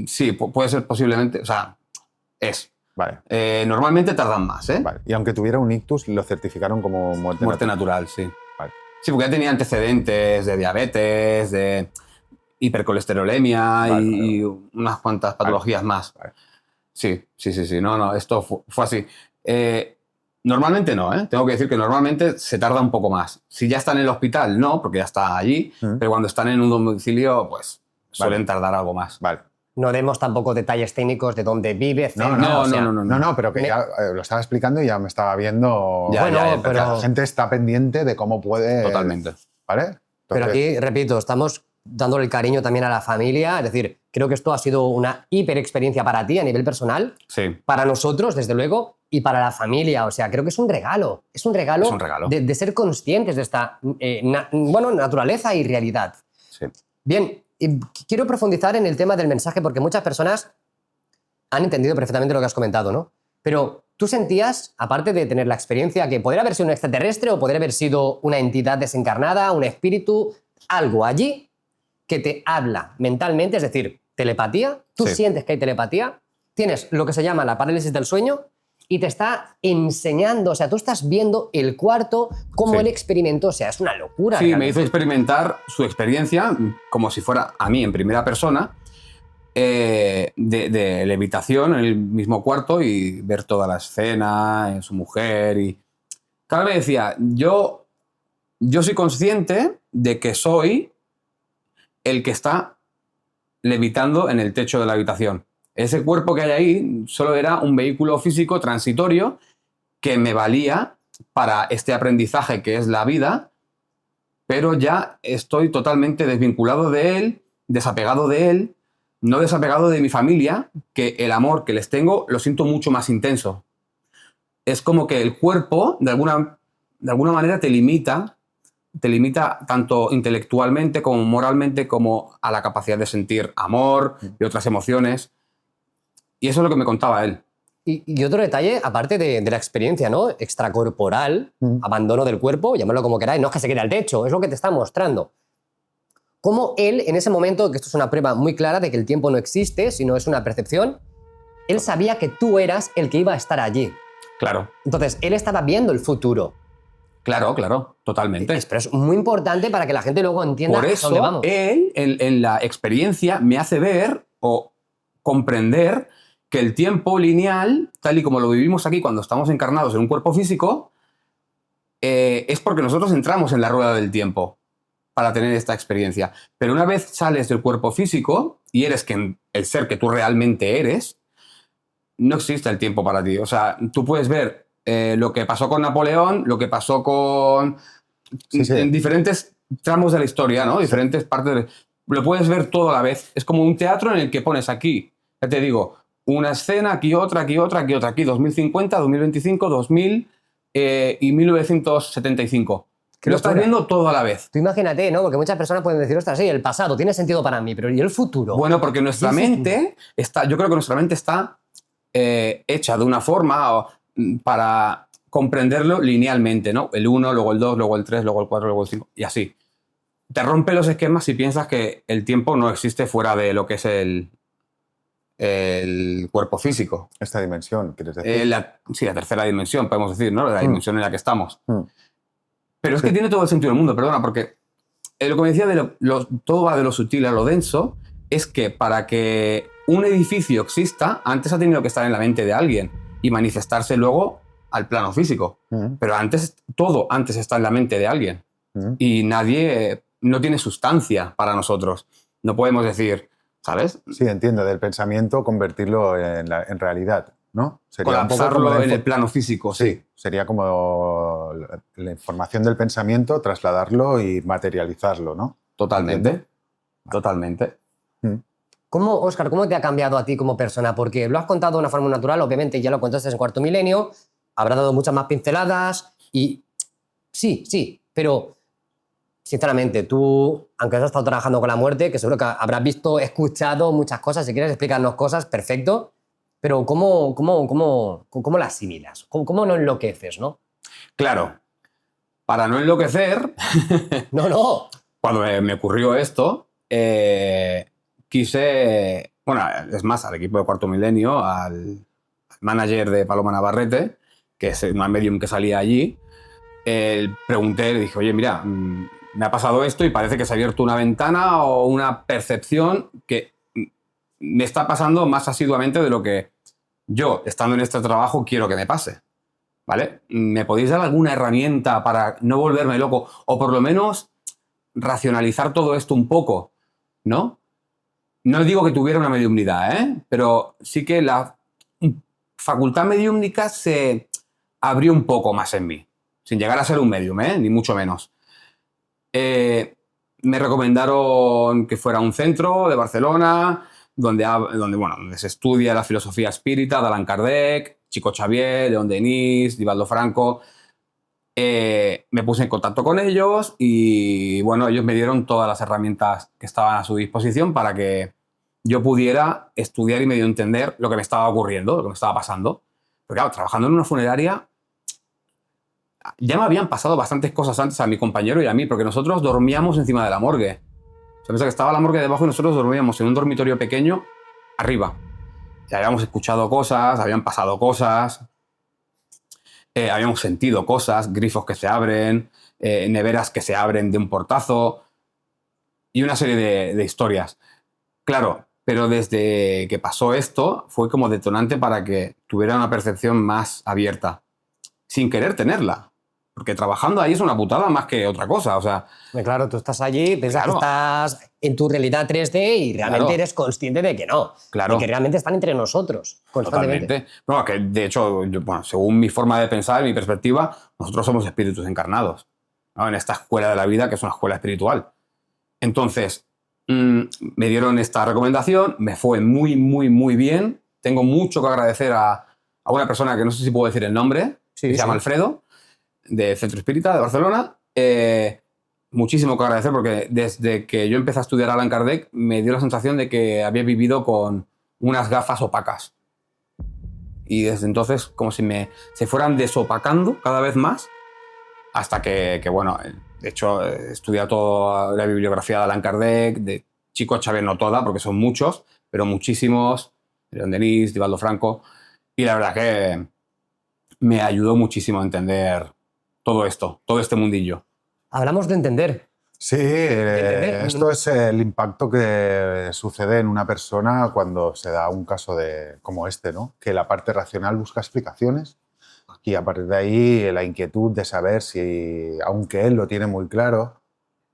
sí, puede ser posiblemente, o sea, Vale, normalmente tardan más, ¿eh? vale. Y aunque tuviera un ictus, lo certificaron como muerte Muerte natural. natural, sí. Vale. Sí, porque ya tenía antecedentes de diabetes, de hipercolesterolemia Vale, y unas cuantas patologías más. Vale. Sí. No, esto fue así. Normalmente no, ¿eh? Tengo que decir que normalmente se tarda un poco más. Si ya está en el hospital, no, porque ya está allí, pero cuando están en un domicilio, pues suelen tardar algo más. Vale. No demos tampoco detalles técnicos de dónde vive, etc. No, o sea, No, pero que ya lo estaba explicando y ya me estaba viendo. Ya, Bueno, que pero- la gente está pendiente de cómo puede. Totalmente. ¿Vale? Pero Entonces, aquí, repito, estamos dándole el cariño también a la familia. Es decir, creo que esto ha sido una hiper experiencia para ti a nivel personal, Sí. para nosotros, desde luego, y para la familia. O sea, creo que es un regalo. Es un regalo, Es un regalo. de ser conscientes de esta naturaleza y realidad. Sí. Bien, y quiero profundizar en el tema del mensaje porque muchas personas han entendido perfectamente lo que has comentado, ¿no? Pero tú sentías, aparte de tener la experiencia, que podría haber sido un extraterrestre o podría haber sido una entidad desencarnada, un espíritu, algo allí que te habla mentalmente, es decir, telepatía. Tú Sí. sientes que hay telepatía, tienes lo que se llama la parálisis del sueño y te está enseñando, o sea, tú estás viendo el cuarto, cómo Sí. él experimentó, o sea, es una locura. Sí, me realmente. hizo experimentar su experiencia como si fuera a mí en primera persona, de levitación en el mismo cuarto y ver toda la escena, su mujer. Y cada vez decía, yo soy consciente de que soy el que está levitando en el techo de la habitación. Ese cuerpo que hay ahí solo era un vehículo físico transitorio que me valía para este aprendizaje que es la vida, pero ya estoy totalmente desvinculado de él, desapegado de él, no desapegado de mi familia, que el amor que les tengo lo siento mucho más intenso. Es como que el cuerpo, de alguna manera, te limita tanto intelectualmente como moralmente, como a la capacidad de sentir amor y otras emociones. Y eso es lo que me contaba él. Y otro detalle, aparte de la experiencia, ¿no? Extracorporal, abandono del cuerpo, llamadlo como queráis, no es que se quede al techo, es lo que te está mostrando. Cómo él, en ese momento, que esto es una prueba muy clara de que el tiempo no existe, sino es una percepción, él sabía que tú eras el que iba a estar allí. Claro. Entonces, él estaba viendo el futuro. Claro, totalmente. Pero es muy importante para que la gente luego entienda Por a dónde eso, vamos. él, en la experiencia, me hace ver o comprender que el tiempo lineal, tal y como lo vivimos aquí cuando estamos encarnados en un cuerpo físico, es porque nosotros entramos en la rueda del tiempo para tener esta experiencia. Pero una vez sales del cuerpo físico y eres el ser que tú realmente eres, no existe el tiempo para ti. O sea, tú puedes ver lo que pasó con Napoleón, lo que pasó con... Sí, sí. en diferentes tramos de la historia, ¿no? Diferentes partes. Lo puedes ver todo a la vez. Es como un teatro en el que pones aquí, ya te digo, una escena, aquí otra, aquí otra, aquí otra, aquí 2050, 2025, 2000 y 1975. Lo estás viendo todo a la vez. Tú imagínate, ¿no? Porque muchas personas pueden decir, ostras, sí, el pasado tiene sentido para mí, pero ¿y el futuro? Bueno, porque nuestra mente está, yo creo que nuestra mente está hecha de una forma para comprenderlo linealmente, ¿no? El 1, luego el 2, luego el 3, luego el 4, luego el 5, y así. Te rompe los esquemas si piensas que el tiempo no existe fuera de lo que es el cuerpo físico. Esta dimensión, ¿quieres decir? Sí, la tercera dimensión, podemos decir, ¿no? La dimensión en la que estamos. Pero es Sí. que tiene todo el sentido del mundo, perdona, porque lo que me decía de todo va de lo sutil a lo denso, es que para que un edificio exista, antes ha tenido que estar en la mente de alguien y manifestarse luego al plano físico. Pero todo antes está en la mente de alguien. Y nadie, no tiene sustancia para nosotros. No podemos decir, ¿sabes? Sí, entiendo, del pensamiento convertirlo en realidad, ¿no? Sería Colapsarlo como en el plano físico, sí. Sería como la información del pensamiento, trasladarlo y materializarlo, ¿no? Totalmente. ¿Entiendo? Totalmente. ¿Cómo, Óscar, cómo te ha cambiado a ti como persona? Porque lo has contado de una forma natural, obviamente ya lo contaste en Cuarto Milenio, habrá dado muchas más pinceladas y sí, pero sinceramente, tú, aunque has estado trabajando con la muerte, que seguro que habrás visto, escuchado muchas cosas, si quieres explicarnos cosas, perfecto, pero ¿cómo la asimilas? ¿Cómo no enloqueces, no? Claro, para no enloquecer, No. cuando me ocurrió esto, quise, bueno, es más, al equipo de Cuarto Milenio, al manager de Paloma Navarrete, que es una medium que salía allí, pregunté, le dije, oye, mira, me ha pasado esto y parece que se ha abierto una ventana o una percepción que me está pasando más asiduamente de lo que yo, estando en este trabajo, quiero que me pase. ¿Vale? ¿Me podéis dar alguna herramienta para no volverme loco? O por lo menos racionalizar todo esto un poco, ¿no? No digo que tuviera una mediumnidad, pero sí que la facultad mediúmnica se abrió un poco más en mí. Sin llegar a ser un medium, ni mucho menos. Me recomendaron que fuera a un centro de Barcelona donde se estudia la filosofía espírita de Allan Kardec, Chico Xavier, León Denis, Divaldo Franco. Me puse en contacto con ellos y bueno, ellos me dieron todas las herramientas que estaban a su disposición para que yo pudiera estudiar y medio entender lo que me estaba ocurriendo, lo que me estaba pasando. Porque claro, trabajando en una funeraria ya me habían pasado bastantes cosas antes a mi compañero y a mí, porque nosotros dormíamos encima de la morgue. O sea, pensaba que estaba la morgue debajo y nosotros dormíamos en un dormitorio pequeño arriba. Ya habíamos escuchado cosas, habían pasado cosas, habíamos sentido cosas, grifos que se abren, neveras que se abren de un portazo y una serie de historias. Claro, pero desde que pasó esto fue como detonante para que tuviera una percepción más abierta, sin querer tenerla. Porque trabajando ahí es una putada más que otra cosa. O sea, Claro, tú estás allí, piensas Claro. que estás en tu realidad 3D y realmente Claro. eres consciente de que no. Claro. De que realmente están entre nosotros, constantemente. totalmente. No, que de hecho, bueno, según mi forma de pensar, mi perspectiva, nosotros somos espíritus encarnados, ¿no? En esta escuela de la vida, que es una escuela espiritual. Entonces, me dieron esta recomendación, me fue muy, muy, muy bien. Tengo mucho que agradecer a una persona que no sé si puedo decir el nombre, Sí, que se llama sí. Alfredo, de Centro Espírita de Barcelona. Muchísimo que agradecer porque desde que yo empecé a estudiar a Allan Kardec me dio la sensación de que había vivido con unas gafas opacas. Y desde entonces como si se fueran desopacando cada vez más hasta que bueno, de hecho he estudiado toda la bibliografía de Allan Kardec, de Chico Xavier, no toda, porque son muchos, pero muchísimos, León Denis, Divaldo Franco, y la verdad que me ayudó muchísimo a entender todo esto, todo este mundillo. Hablamos de entender. Sí, Entender. esto es el impacto que sucede en una persona cuando se da un caso como este, ¿no? Que la parte racional busca explicaciones y a partir de ahí la inquietud de saber si, aunque él lo tiene muy claro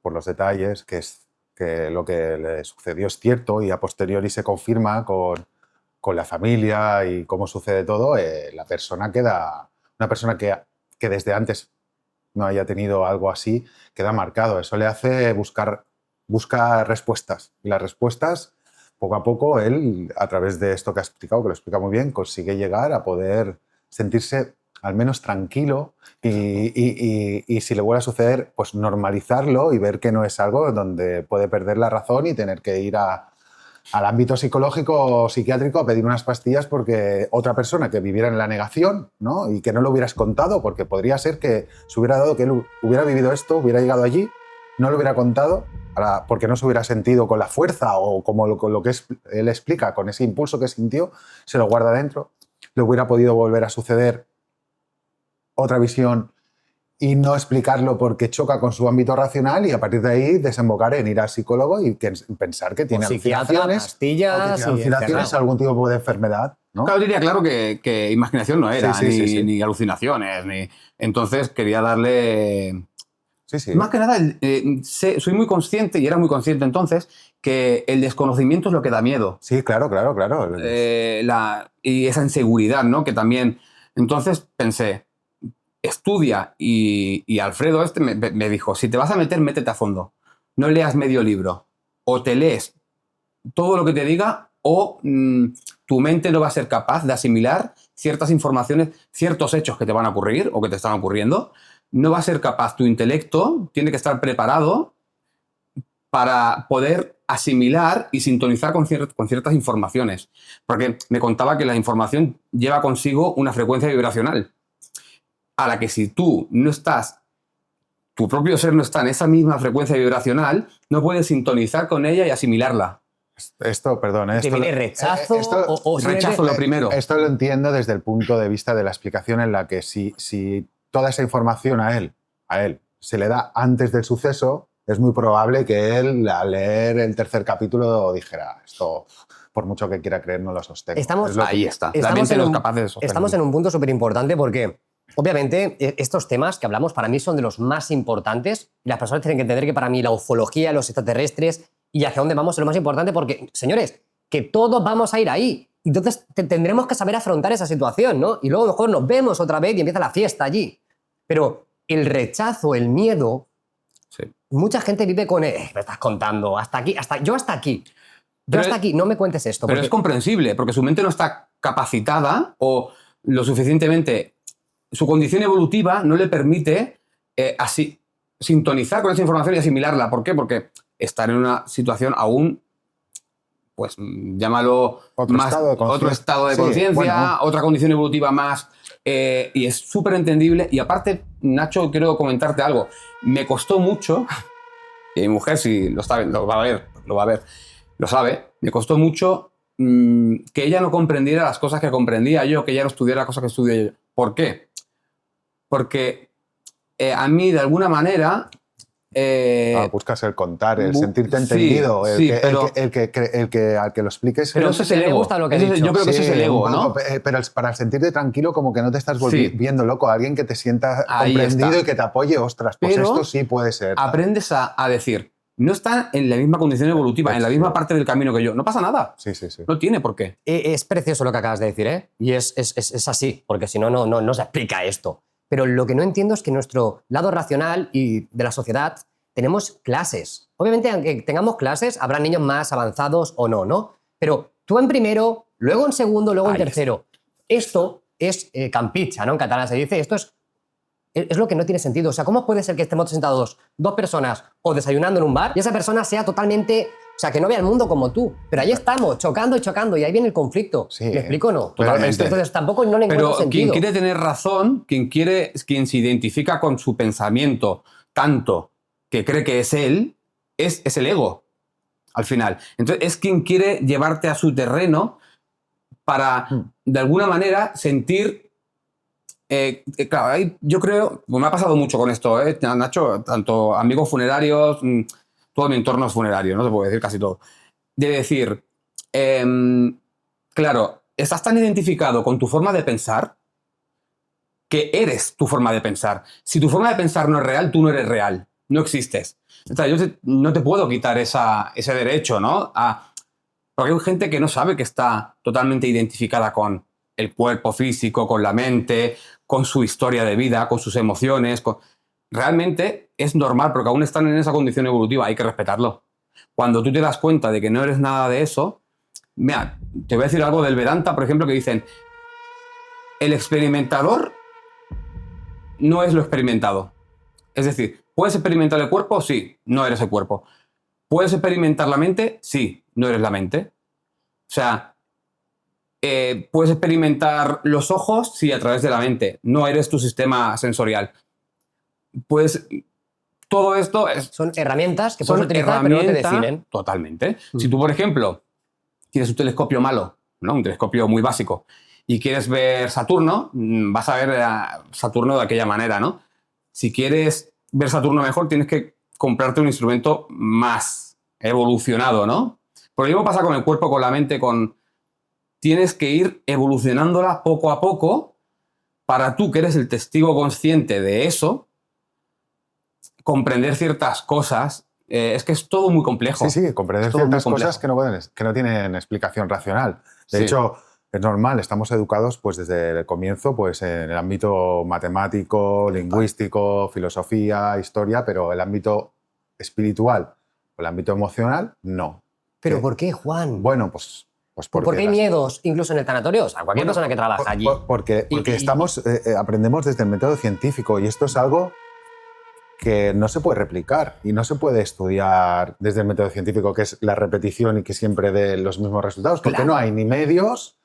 por los detalles, que lo que le sucedió es cierto y a posteriori se confirma con la familia y cómo sucede todo, la persona queda, una persona que desde antes no haya tenido algo así, queda marcado. Eso le hace buscar respuestas. Y las respuestas, poco a poco, él, a través de esto que ha explicado, que lo explica muy bien, consigue llegar a poder sentirse al menos tranquilo y si le vuelve a suceder, pues normalizarlo y ver que no es algo donde puede perder la razón y tener que ir al ámbito psicológico o psiquiátrico a pedir unas pastillas porque otra persona que viviera en la negación, ¿no? Y que no lo hubieras contado, porque podría ser que se hubiera dado que él hubiera vivido esto, hubiera llegado allí, no lo hubiera contado porque no se hubiera sentido con la fuerza o como con lo que él explica, con ese impulso que sintió, se lo guarda dentro, le hubiera podido volver a suceder otra visión y no explicarlo porque choca con su ámbito racional y a partir de ahí desembocar en ir al psicólogo y pensar que tiene psiquiatra, alucinaciones, pastillas o que tiene y alucinaciones, encerrado. algún tipo de enfermedad, ¿no? Claro, diría claro que imaginación no era, Sí, sí. ni alucinaciones, Entonces quería darle... Sí, sí. Más que nada, soy muy consciente, y era muy consciente entonces, que el desconocimiento es lo que da miedo. Sí, claro. Y esa inseguridad, ¿no? Que también... Entonces pensé, estudia, y Alfredo me dijo, si te vas a meter, métete a fondo. No leas medio libro. O te lees todo lo que te diga, o tu mente no va a ser capaz de asimilar ciertas informaciones, ciertos hechos que te van a ocurrir o que te están ocurriendo. No va a ser capaz, tu intelecto tiene que estar preparado para poder asimilar y sintonizar con ciertas informaciones. Porque me contaba que la información lleva consigo una frecuencia vibracional, a la que si tú no estás, tu propio ser no está en esa misma frecuencia vibracional, no puedes sintonizar con ella y asimilarla. Esto, perdón, ¿Te viene rechazo o rechazo lo primero? Esto lo entiendo desde el punto de vista de la explicación en la que si toda esa información a él se le da antes del suceso, es muy probable que él, al leer el tercer capítulo, dijera, esto, por mucho que quiera creer, no lo sostengo. Ahí está. La Estamos mente en no es un- capaz de sostenerlo. Estamos en un punto súper importante porque, obviamente, estos temas que hablamos para mí son de los más importantes. Y las personas tienen que entender que para mí la ufología, los extraterrestres y hacia dónde vamos es lo más importante porque, señores, que todos vamos a ir ahí. Entonces tendremos que saber afrontar esa situación, ¿no? Y luego a lo mejor nos vemos otra vez y empieza la fiesta allí. Pero el rechazo, el miedo, Sí. mucha gente vive con, me estás contando, yo hasta aquí. Pero Hasta aquí, no me cuentes esto. Pero porque- es comprensible, porque su mente no está capacitada o lo suficientemente... Su condición evolutiva no le permite así sintonizar con esa información y asimilarla. ¿Por qué? Porque estar en una situación aún, pues llámalo Otro estado de conciencia. otro estado de Sí, conciencia, bueno. otra condición evolutiva más, y es súper entendible. Y aparte, Nacho, quiero comentarte algo. Me costó mucho, y mi mujer, si lo sabe, lo va a ver, lo sabe, me costó mucho que ella no comprendiera las cosas que comprendía yo, que ella no estudiara las cosas que estudié yo. ¿Por qué? Porque a mí, de alguna manera, buscas el contar, el bu- sentirte sí, entendido, sí, pero- al que lo expliques. Pero eso es el me ego. gusta lo que has Ese es- dicho. yo creo que ese es el Sí, ego, un ¿no? poco, pero para sentirte tranquilo, como que no te estás Sí. viendo loco, alguien que te sienta Ahí comprendido está. y que te apoye, ostras, pues Pero esto sí puede ser. Aprendes a decir, no está en la misma condición evolutiva, en la misma parte del camino que yo. No pasa nada. Sí, sí, sí. No tiene por qué. Es precioso lo que acabas de decir, ¿eh? Y es así, porque si no, no se explica esto. Pero lo que no entiendo es que nuestro lado racional y de la sociedad tenemos clases. Obviamente, aunque tengamos clases, habrá niños más avanzados o no, ¿no? Pero tú en primero, luego en segundo, luego en Ahí tercero. Esto es campicha, ¿no? En catalán se dice, esto es lo que no tiene sentido. O sea, ¿cómo puede ser que estemos sentados dos personas o desayunando en un bar y esa persona sea totalmente... O sea, que no vea el mundo como tú. Pero ahí estamos, chocando y chocando, y ahí viene el conflicto. Sí, ¿Me explico o no? totalmente. Entonces tampoco no le encuentro Pero sentido. quien quiere tener razón, quien se identifica con su pensamiento tanto que cree que es él, es el ego, al final. Entonces, es quien quiere llevarte a su terreno para, de alguna manera, sentir... claro, ahí yo creo, pues me ha pasado mucho con esto, Nacho, tanto amigos funerarios, todo mi entorno es funerario, no te puedo decir casi todo. De decir, claro, estás tan identificado con tu forma de pensar que eres tu forma de pensar. Si tu forma de pensar no es real, tú no eres real, no existes. O sea, no te puedo quitar ese derecho, ¿no? Porque hay gente que no sabe que está totalmente identificada con el cuerpo físico, con la mente, con su historia de vida, con sus emociones. Realmente es normal, porque aún están en esa condición evolutiva, hay que respetarlo. Cuando tú te das cuenta de que no eres nada de eso, mira, te voy a decir algo del Vedanta, por ejemplo, que dicen, el experimentador no es lo experimentado. Es decir, ¿puedes experimentar el cuerpo? Sí, no eres el cuerpo. ¿Puedes experimentar la mente? Sí, no eres la mente. O sea, ¿puedes experimentar los ojos? Sí, a través de la mente. No eres tu sistema sensorial. Pues todo esto Son herramientas que son puedes utilizar, pero no te herramientas. definen. Totalmente. Si tú, por ejemplo, tienes un telescopio malo, ¿no? Un telescopio muy básico, y quieres ver Saturno, vas a ver a Saturno de aquella manera, ¿no? Si quieres ver Saturno mejor, tienes que comprarte un instrumento más evolucionado, ¿no? Por lo mismo pasa con el cuerpo, con la mente, tienes que ir evolucionándola poco a poco para tú, que eres el testigo consciente de eso, comprender ciertas cosas. Es que es todo muy complejo. Sí, sí, comprender Es todo muy ciertas complejo. cosas que no tienen explicación racional. De Sí. hecho, es normal, estamos educados pues, desde el comienzo pues, en el ámbito matemático, lingüístico, filosofía, historia, pero el ámbito espiritual o el ámbito emocional, no. ¿Pero ¿Qué? por qué, Juan? Bueno, pues porque ¿Por qué hay las- miedos incluso en el tanatorio? O sea, cualquier Bueno, persona que trabaja allí. Porque Y- estamos, aprendemos desde el método científico y esto es algo que no se puede replicar y no se puede estudiar desde el método científico, que es la repetición y que siempre dé los mismos resultados, porque Claro. no hay ni medios.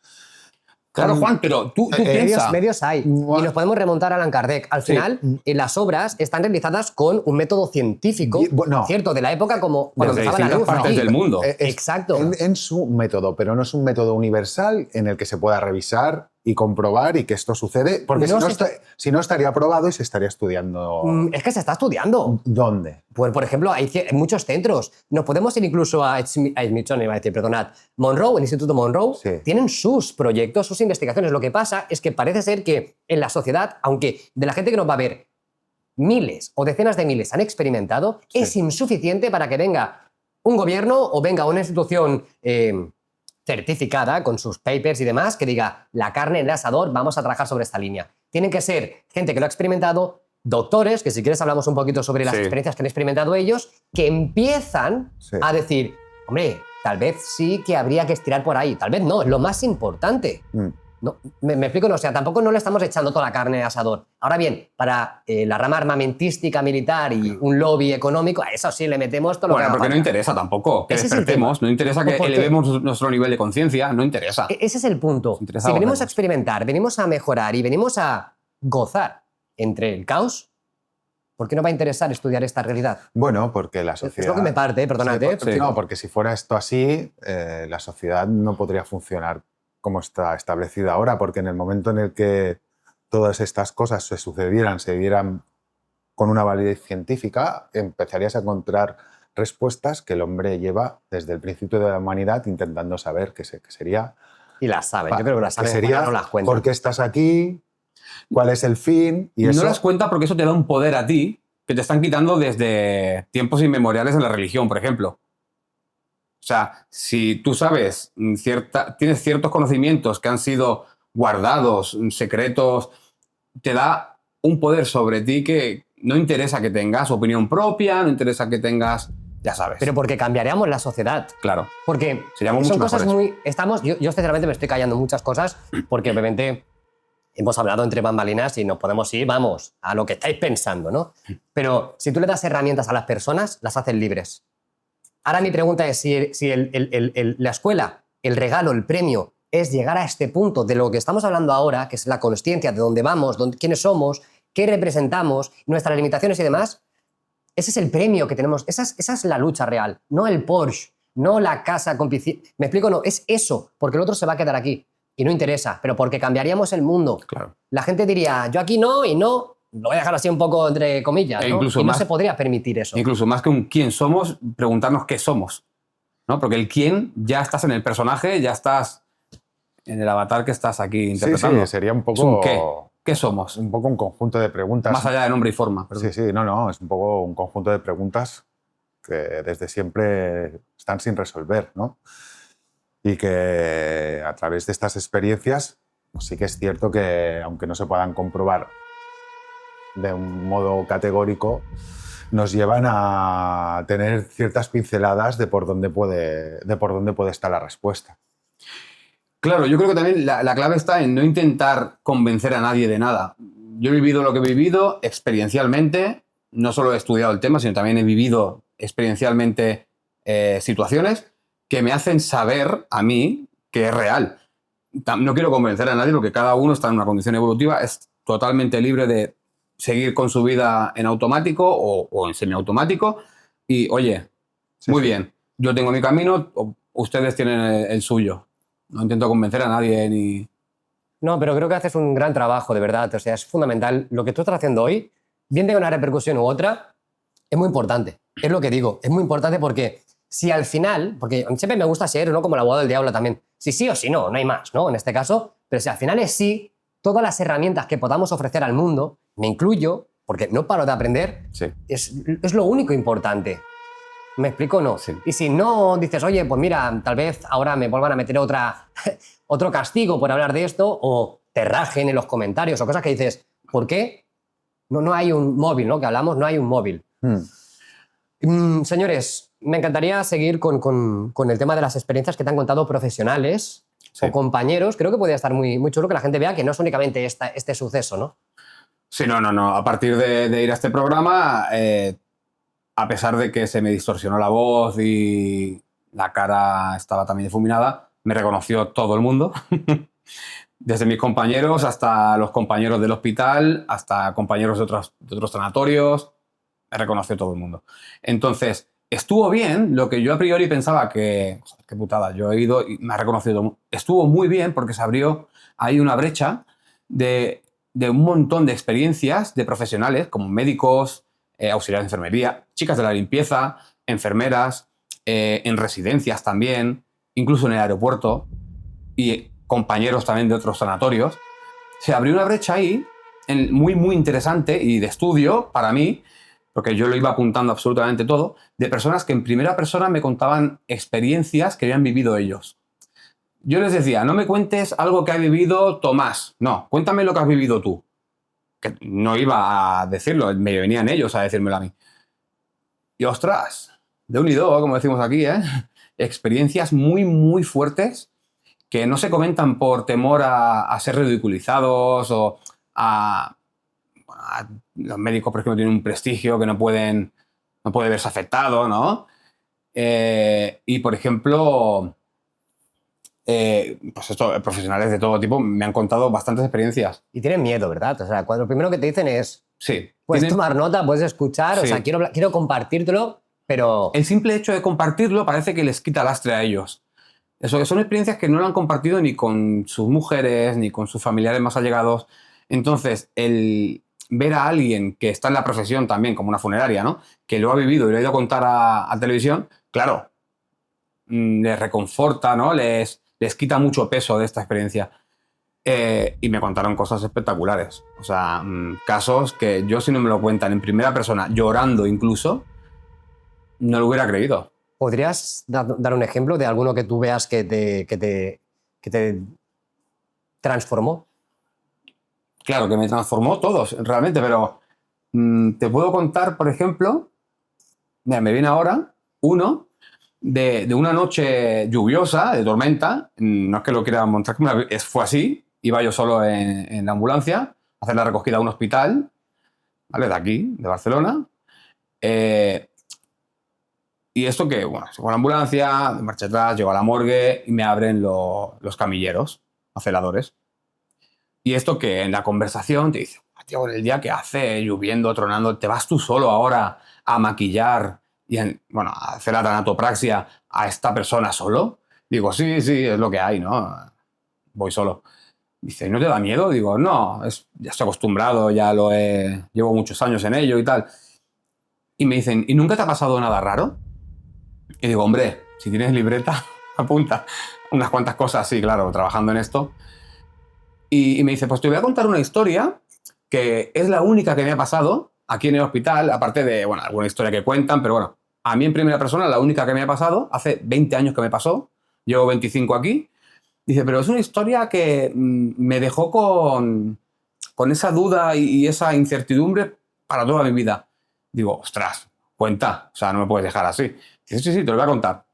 Claro, Juan, pero tú piensas. Medios hay. Buah. Y nos podemos remontar a Allan Kardec. Al Sí. final, las obras están realizadas con un método científico, Y, bueno, cierto, de la época como cuando desde empezaba la distintas luz. partes ¿no? del mundo. Exacto. En su método, pero no es un método universal en el que se pueda revisar y comprobar y que esto sucede, porque No si no estaría aprobado y se estaría estudiando. Es que se está estudiando. ¿Dónde? Pues, por ejemplo, hay muchos centros. Nos podemos ir incluso a Smithsonian, iba a decir, perdonad, Monroe, el Instituto Monroe, Sí. tienen sus proyectos, sus investigaciones. Lo que pasa es que parece ser que en la sociedad, aunque de la gente que nos va a ver, miles o decenas de miles han experimentado, Sí. es insuficiente para que venga un gobierno o venga una institución certificada con sus papers y demás que diga, la carne en el asador, vamos a trabajar sobre esta línea. Tienen que ser gente que lo ha experimentado, doctores, que si quieres hablamos un poquito sobre las Sí. experiencias que han experimentado ellos, que empiezan Sí. a decir, hombre, tal vez sí que habría que estirar por ahí, tal vez no, es lo más importante. Mm. No, me explico, no, o sea, tampoco no le estamos echando toda la carne al asador. Ahora bien, para la rama armamentística militar y un lobby económico, a eso sí le metemos todo lo Bueno, que haga porque no falta. interesa tampoco que Ese es el despertemos, no interesa que ¿Por qué? elevemos nuestro nivel de conciencia, no interesa. Ese es el punto. Interesa Si venimos volvernos. a experimentar, venimos a mejorar y venimos a gozar entre el caos, ¿por qué no va a interesar estudiar esta realidad? Bueno, porque la sociedad. Es lo que me parte, perdónate. Sí, no, porque si fuera esto así, la sociedad no podría funcionar como está establecida ahora, porque en el momento en el que todas estas cosas se sucedieran, se dieran con una validez científica, empezarías a encontrar respuestas que el hombre lleva desde el principio de la humanidad intentando saber, que sería... Y las saben, yo creo que las que saben, sería no las cuentan. ¿por qué estás aquí? ¿Cuál es el fin? Y no eso, las cuenta porque eso te da un poder a ti que te están quitando desde tiempos inmemoriales en la religión, por ejemplo. O sea, si tú sabes, tienes ciertos conocimientos que han sido guardados, secretos, te da un poder sobre ti que no interesa que tengas opinión propia, no interesa que tengas, ya sabes. Pero porque cambiaríamos la sociedad. Claro. Porque Seríamos son mucho cosas mejores. muy... Yo sinceramente me estoy callando muchas cosas porque obviamente hemos hablado entre bambalinas y nos podemos ir, vamos, a lo que estáis pensando, ¿no? Pero si tú le das herramientas a las personas, las haces libres. Ahora mi pregunta es si la escuela, el regalo, el premio, es llegar a este punto de lo que estamos hablando ahora, que es la consciencia de dónde vamos, quiénes somos, qué representamos, nuestras limitaciones y demás. Ese es el premio que tenemos. Esa es la lucha real. No el Porsche, no la casa con piscina. ¿Me explico? No, es eso, porque el otro se va a quedar aquí y no interesa, pero porque cambiaríamos el mundo. Claro. La gente diría, yo aquí no y no. Lo voy a dejar así un poco entre comillas, E ¿no? incluso Y no más- se podría permitir eso. Incluso más que un quién somos, preguntarnos qué somos, ¿no? Porque el quién, ya estás en el personaje, ya estás en el avatar que estás aquí sí, interpretando. sí, sería un Es un poco... qué. ¿Qué somos? Un poco un conjunto de preguntas. Más allá de nombre y forma. Sí, sí, no, es un poco un conjunto de preguntas que desde siempre están sin resolver, ¿no? Y que a través de estas experiencias, pues sí que es cierto que, aunque no se puedan comprobar de un modo categórico, nos llevan a tener ciertas pinceladas de por dónde puede estar la respuesta. Claro, yo creo que también la clave está en no intentar convencer a nadie de nada. Yo he vivido lo que he vivido experiencialmente, no solo he estudiado el tema, sino también he vivido experiencialmente situaciones que me hacen saber a mí que es real. No quiero convencer a nadie porque cada uno está en una condición evolutiva, es totalmente libre de seguir con su vida en automático o en semiautomático y, oye, Sí, muy sí. bien, yo tengo mi camino, ustedes tienen el suyo. No intento convencer a nadie ni... No, pero creo que haces un gran trabajo, de verdad. O sea, es fundamental. Lo que tú estás haciendo hoy, bien tenga una repercusión u otra, es muy importante. Es lo que digo. Es muy importante porque si al final, porque siempre me gusta ser, ¿no? Como el abogado del diablo también. Si sí o si no, no hay más, ¿no? En este caso. Pero si al final es sí, todas las herramientas que podamos ofrecer al mundo, me incluyo, porque no paro de aprender, Sí. es lo único importante. ¿Me explico o no? Sí. Y si no dices, oye, pues mira, tal vez ahora me vuelvan a meter otro castigo por hablar de esto, o te rajen en los comentarios, o cosas que dices, ¿por qué? No hay un móvil, ¿no? Que hablamos, no hay un móvil. Señores, me encantaría seguir con el tema de las experiencias que te han contado profesionales Sí. o compañeros. Creo que podría estar muy, muy chulo que la gente vea que no es únicamente este suceso, ¿no? Sí, no. A partir de ir a este programa, a pesar de que se me distorsionó la voz y la cara estaba también difuminada, me reconoció todo el mundo. Desde mis compañeros hasta los compañeros del hospital, hasta compañeros de otros sanatorios, me reconoció todo el mundo. Entonces, estuvo bien lo que yo a priori pensaba que... Joder, qué putada, yo he ido y me ha reconocido todo el mundo. Estuvo muy bien porque se abrió ahí una brecha de un montón de experiencias de profesionales como médicos, auxiliares de enfermería, chicas de la limpieza, enfermeras, en residencias también, incluso en el aeropuerto y compañeros también de otros sanatorios. Se abrió una brecha ahí muy, muy interesante y de estudio para mí, porque yo lo iba apuntando absolutamente todo, de personas que en primera persona me contaban experiencias que habían vivido ellos. Yo les decía, no me cuentes algo que ha vivido Tomás, no, cuéntame lo que has vivido tú. Que no iba a decirlo, me venían ellos a decírmelo a mí. Y ostras, de unido, como decimos aquí, experiencias muy, muy fuertes que no se comentan por temor a ser ridiculizados o a los médicos, por ejemplo, tienen un prestigio que no puede verse afectado, ¿no? Y, por ejemplo, pues esto, profesionales de todo tipo me han contado bastantes experiencias. Y tienen miedo, ¿verdad? O sea, cuando lo primero que te dicen es, Sí. puedes tomar nota, puedes escuchar, o Sí. sea, quiero compartírtelo, pero... El simple hecho de compartirlo parece que les quita lastre a ellos. Eso que son experiencias que no lo han compartido ni con sus mujeres, ni con sus familiares más allegados. Entonces, ver a alguien que está en la profesión también, como una funeraria, ¿no? Que lo ha vivido y lo ha ido a contar a televisión, claro, les reconforta, ¿no? Les quita mucho peso de esta experiencia. Y me contaron cosas espectaculares. O sea, casos que yo, si no me lo cuentan en primera persona, llorando incluso, no lo hubiera creído. ¿Podrías dar un ejemplo de alguno que tú veas que te transformó? Claro, que me transformó todos, realmente, pero te puedo contar, por ejemplo, mira, me viene ahora uno de una noche lluviosa, de tormenta. No es que lo quiera montar, fue así. Iba yo solo en la ambulancia a hacer la recogida a un hospital, ¿vale? De aquí, de Barcelona. Y esto que, bueno, llego a la ambulancia, de marcha atrás, llego a la morgue y me abren los camilleros, los celadores. Y esto que en la conversación te dice, tío, el día que hace, lloviendo, tronando, ¿te vas tú solo ahora a maquillar y bueno, a hacer la tanatopraxia a esta persona solo? Digo, sí, sí, es lo que hay, ¿no? Voy solo. Dice, ¿no te da miedo? Digo, no, ya estoy acostumbrado, llevo muchos años en ello y tal. Y me dicen, ¿y nunca te ha pasado nada raro? Y digo, hombre, si tienes libreta, apunta unas cuantas cosas, sí, claro, trabajando en esto. Y me dice, pues te voy a contar una historia que es la única que me ha pasado aquí en el hospital, aparte de, bueno, alguna historia que cuentan, pero bueno, a mí en primera persona, la única que me ha pasado, hace 20 años que me pasó, llevo 25 aquí. Dice, pero es una historia que me dejó con esa duda y esa incertidumbre para toda mi vida. Digo, ostras, cuenta, o sea, no me puedes dejar así. Dice, sí, sí, te lo voy a contar.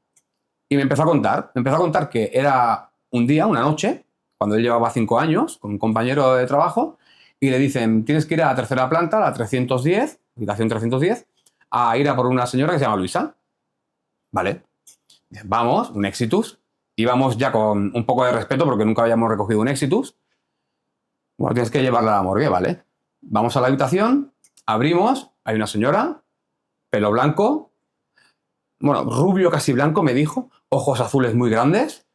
Y me empezó a contar que era un día, una noche, cuando él llevaba 5 años, con un compañero de trabajo, y le dicen, tienes que ir a la tercera planta, la 310, habitación 310, a ir a por una señora que se llama Luisa. Vale. Vamos, un Exitus. Íbamos ya con un poco de respeto porque nunca habíamos recogido un Exitus. Bueno, tienes que llevarla a la morgue, ¿vale? Vamos a la habitación, abrimos, hay una señora, pelo blanco, bueno, rubio casi blanco, me dijo, ojos azules muy grandes,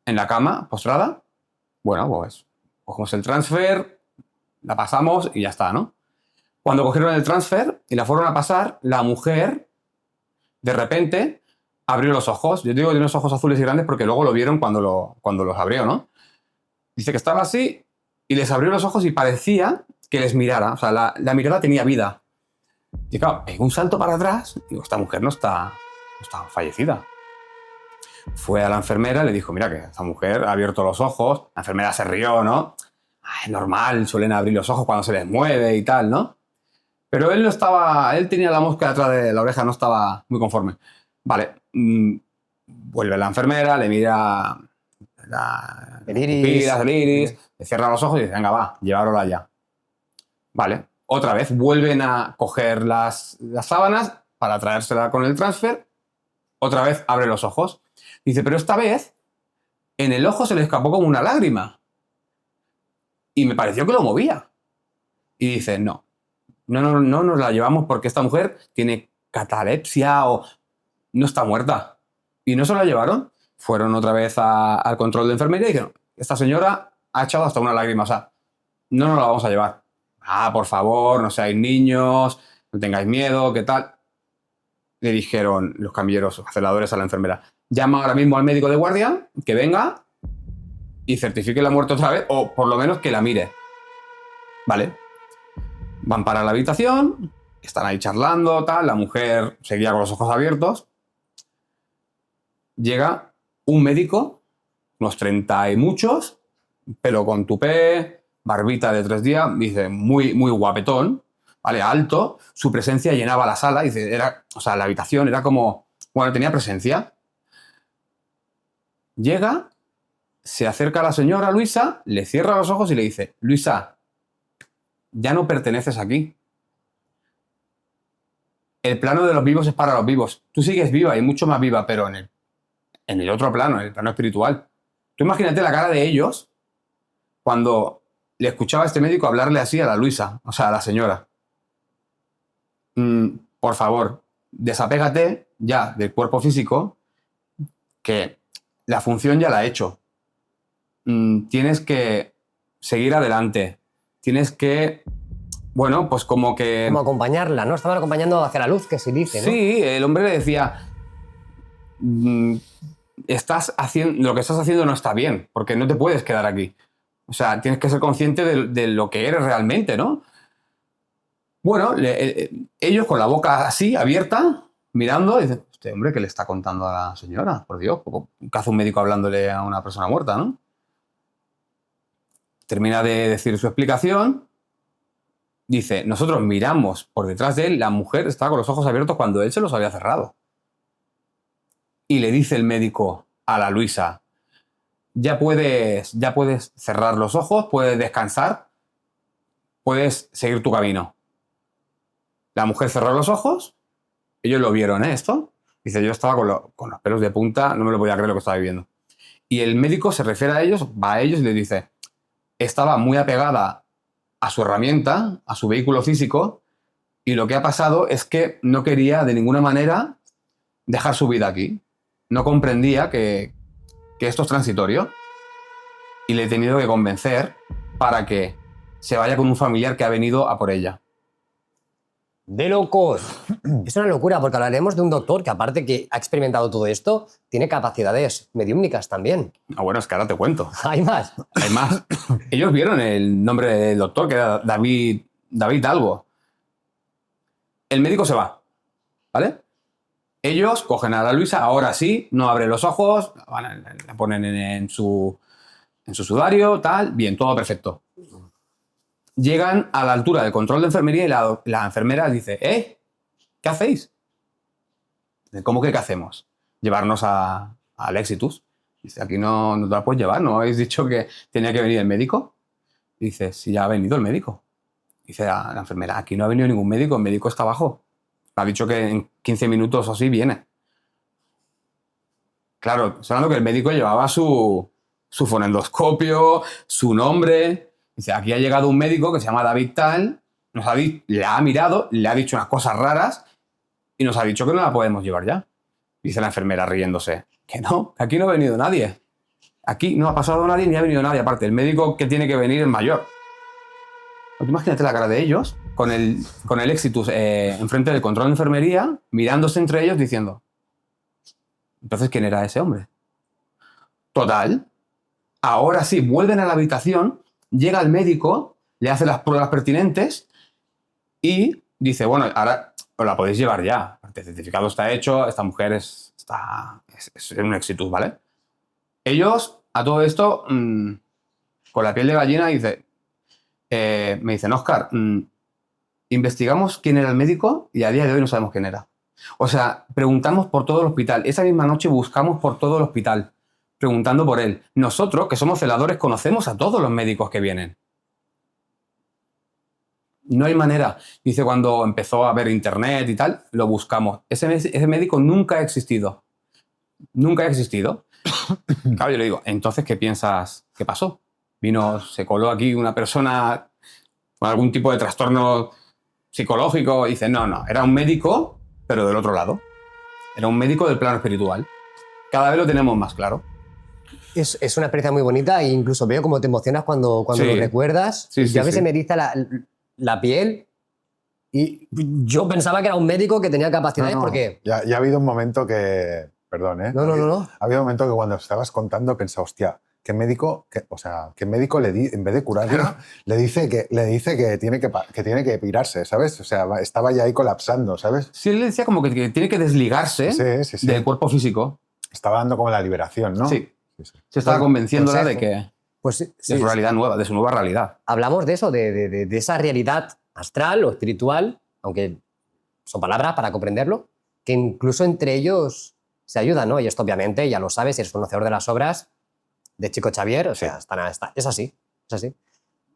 en la cama, postrada. Bueno, pues cogemos el transfer, la pasamos y ya está, ¿no? Cuando cogieron el transfer y la fueron a pasar, la mujer, de repente, abrió los ojos. Yo digo que tiene unos ojos azules y grandes porque luego lo vieron cuando los abrió, ¿no? Dice que estaba así y les abrió los ojos y parecía que les mirara. O sea, la mirada tenía vida. Y claro, pegó un salto para atrás. Digo, esta mujer no está fallecida. Fue a la enfermera y le dijo, mira que esta mujer ha abierto los ojos. La enfermera se rió, ¿no? Es normal, suelen abrir los ojos cuando se les mueve y tal, ¿no? Pero él no estaba, él tenía la mosca detrás de la oreja, no estaba muy conforme. Vale, vuelve la enfermera, le mira El iris. el iris, le cierra los ojos y dice, venga, va, llevárosla ya. Vale, otra vez vuelven a coger las sábanas para traérsela con el transfer. Otra vez abre los ojos. Dice, pero esta vez en el ojo se le escapó como una lágrima. Y me pareció que lo movía. Y dice, no nos la llevamos porque esta mujer tiene catalepsia o no está muerta. Y no se la llevaron. Fueron otra vez al control de enfermería y dijeron, esta señora ha echado hasta una lágrima, o sea, no nos la vamos a llevar. Ah, por favor, no seáis niños, no tengáis miedo, ¿qué tal? Le dijeron los camilleros, los celadores a la enfermera, llama ahora mismo al médico de guardia, que venga y certifique la muerte otra vez, o por lo menos que la mire. Vale. Van para la habitación, están ahí charlando, tal, la mujer seguía con los ojos abiertos. Llega un médico, unos 30 y muchos, pelo con tupé, barbita de 3 días, dice, muy, muy guapetón, ¿vale? Alto, su presencia llenaba la sala, dice, o sea, la habitación era como, bueno, tenía presencia. Llega, se acerca a la señora Luisa, le cierra los ojos y le dice, Luisa, ya no perteneces aquí. El plano de los vivos es para los vivos. Tú sigues viva y mucho más viva, pero en el otro plano, en el plano espiritual. Tú imagínate la cara de ellos cuando le escuchaba a este médico hablarle así a la Luisa, o sea, a la señora. Por favor, desapégate ya del cuerpo físico, que la función ya la ha hecho. Tienes que seguir adelante. Tienes que bueno, pues como que... Como acompañarla, ¿no? Estaban acompañando hacia la luz, que se dice, ¿no? Sí, el hombre le decía, "Mm, lo que estás haciendo no está bien, porque no te puedes quedar aquí. O sea, tienes que ser consciente de lo que eres realmente, ¿no?". Bueno, ellos con la boca así, abierta, mirando, dicen, este hombre, ¿qué le está contando a la señora? Por Dios, ¿qué hace un médico hablándole a una persona muerta, no? Termina de decir su explicación. Dice, nosotros miramos por detrás de él, la mujer estaba con los ojos abiertos cuando él se los había cerrado. Y le dice el médico a la Luisa, ya puedes cerrar los ojos, puedes descansar, puedes seguir tu camino. La mujer cerró los ojos, ellos lo vieron, ¿eh? Esto. Dice, yo estaba con los pelos de punta, no me lo podía creer lo que estaba viviendo. Y el médico se refiere a ellos, va a ellos y le dice, estaba muy apegada a su herramienta, a su vehículo físico, y lo que ha pasado es que no quería de ninguna manera dejar su vida aquí. No comprendía que esto es transitorio y le he tenido que convencer para que se vaya con un familiar que ha venido a por ella. ¡De locos! Es una locura, porque hablaremos de un doctor que, aparte que ha experimentado todo esto, tiene capacidades mediúmnicas también. Ah, bueno, es que ahora te cuento. Hay más. Hay más. Ellos vieron el nombre del doctor, que era David algo. El médico se va, ¿vale? Ellos cogen a la Luisa, ahora sí, no abre los ojos, la ponen en su sudario, tal, bien, todo perfecto. Llegan a la altura del control de enfermería y la enfermera dice, ¿qué hacéis? ¿Cómo que qué hacemos? Llevarnos al Exitus. Dice, aquí no te la puedes llevar, ¿no habéis dicho que tenía que venir el médico? Dice, sí, ya ha venido el médico. Dice la enfermera, aquí no ha venido ningún médico, el médico está abajo. Ha dicho que en 15 minutos o así viene. Claro, hablando que el médico llevaba su fonendoscopio, su nombre. Dice, aquí ha llegado un médico que se llama David Tal, le ha mirado, le ha dicho unas cosas raras y nos ha dicho que no la podemos llevar ya. Dice la enfermera riéndose, que no, que aquí no ha venido nadie. Aquí no ha pasado nadie ni ha venido nadie. Aparte, el médico que tiene que venir es mayor. Imagínate la cara de ellos con el Exitus enfrente del control de enfermería, mirándose entre ellos diciendo, entonces, ¿quién era ese hombre? Total, ahora sí, vuelven a la habitación, llega el médico, le hace las pruebas pertinentes y dice, bueno, ahora os la podéis llevar ya. El certificado está hecho, esta mujer es un Exitus, ¿vale? Ellos, a todo esto, con la piel de gallina, me dicen, Óscar, investigamos quién era el médico y a día de hoy no sabemos quién era. O sea, preguntamos por todo el hospital. Esa misma noche buscamos por todo el hospital, preguntando por él. Nosotros, que somos celadores, conocemos a todos los médicos que vienen. No hay manera. Dice, cuando empezó a ver internet y tal, lo buscamos. Ese médico nunca ha existido. Nunca ha existido. Claro, yo le digo, entonces, ¿qué piensas que pasó? Se coló aquí una persona con algún tipo de trastorno psicológico. Y dice, no, era un médico, pero del otro lado. Era un médico del plano espiritual. Cada vez lo tenemos más claro. Es una experiencia muy bonita e incluso veo cómo te emocionas cuando Sí. lo recuerdas. Sí, Yo a veces sí. me eriza la piel y yo pensaba que era un médico que tenía capacidades porque... Ya ha habido un momento que... Perdón, ¿eh? No. Ha habido un momento que cuando estabas contando pensaba, hostia, ¿qué médico en vez de curarla, le dice que tiene que pirarse, ¿sabes? O sea, estaba ya ahí colapsando, ¿sabes? Sí, él le decía como que tiene que desligarse Sí. del cuerpo físico. Estaba dando como la liberación, ¿no? Sí. Sí. Se estaba convenciéndola de Consejo. Pues sí, de su realidad nueva, de su nueva realidad. hablamos de eso, de esa realidad astral o espiritual, aunque son palabras para comprenderlo, que incluso entre ellos se ayudan, ¿no? Y esto obviamente, ya lo sabes, eres conocedor de las obras de Chico Xavier, o sea, es así.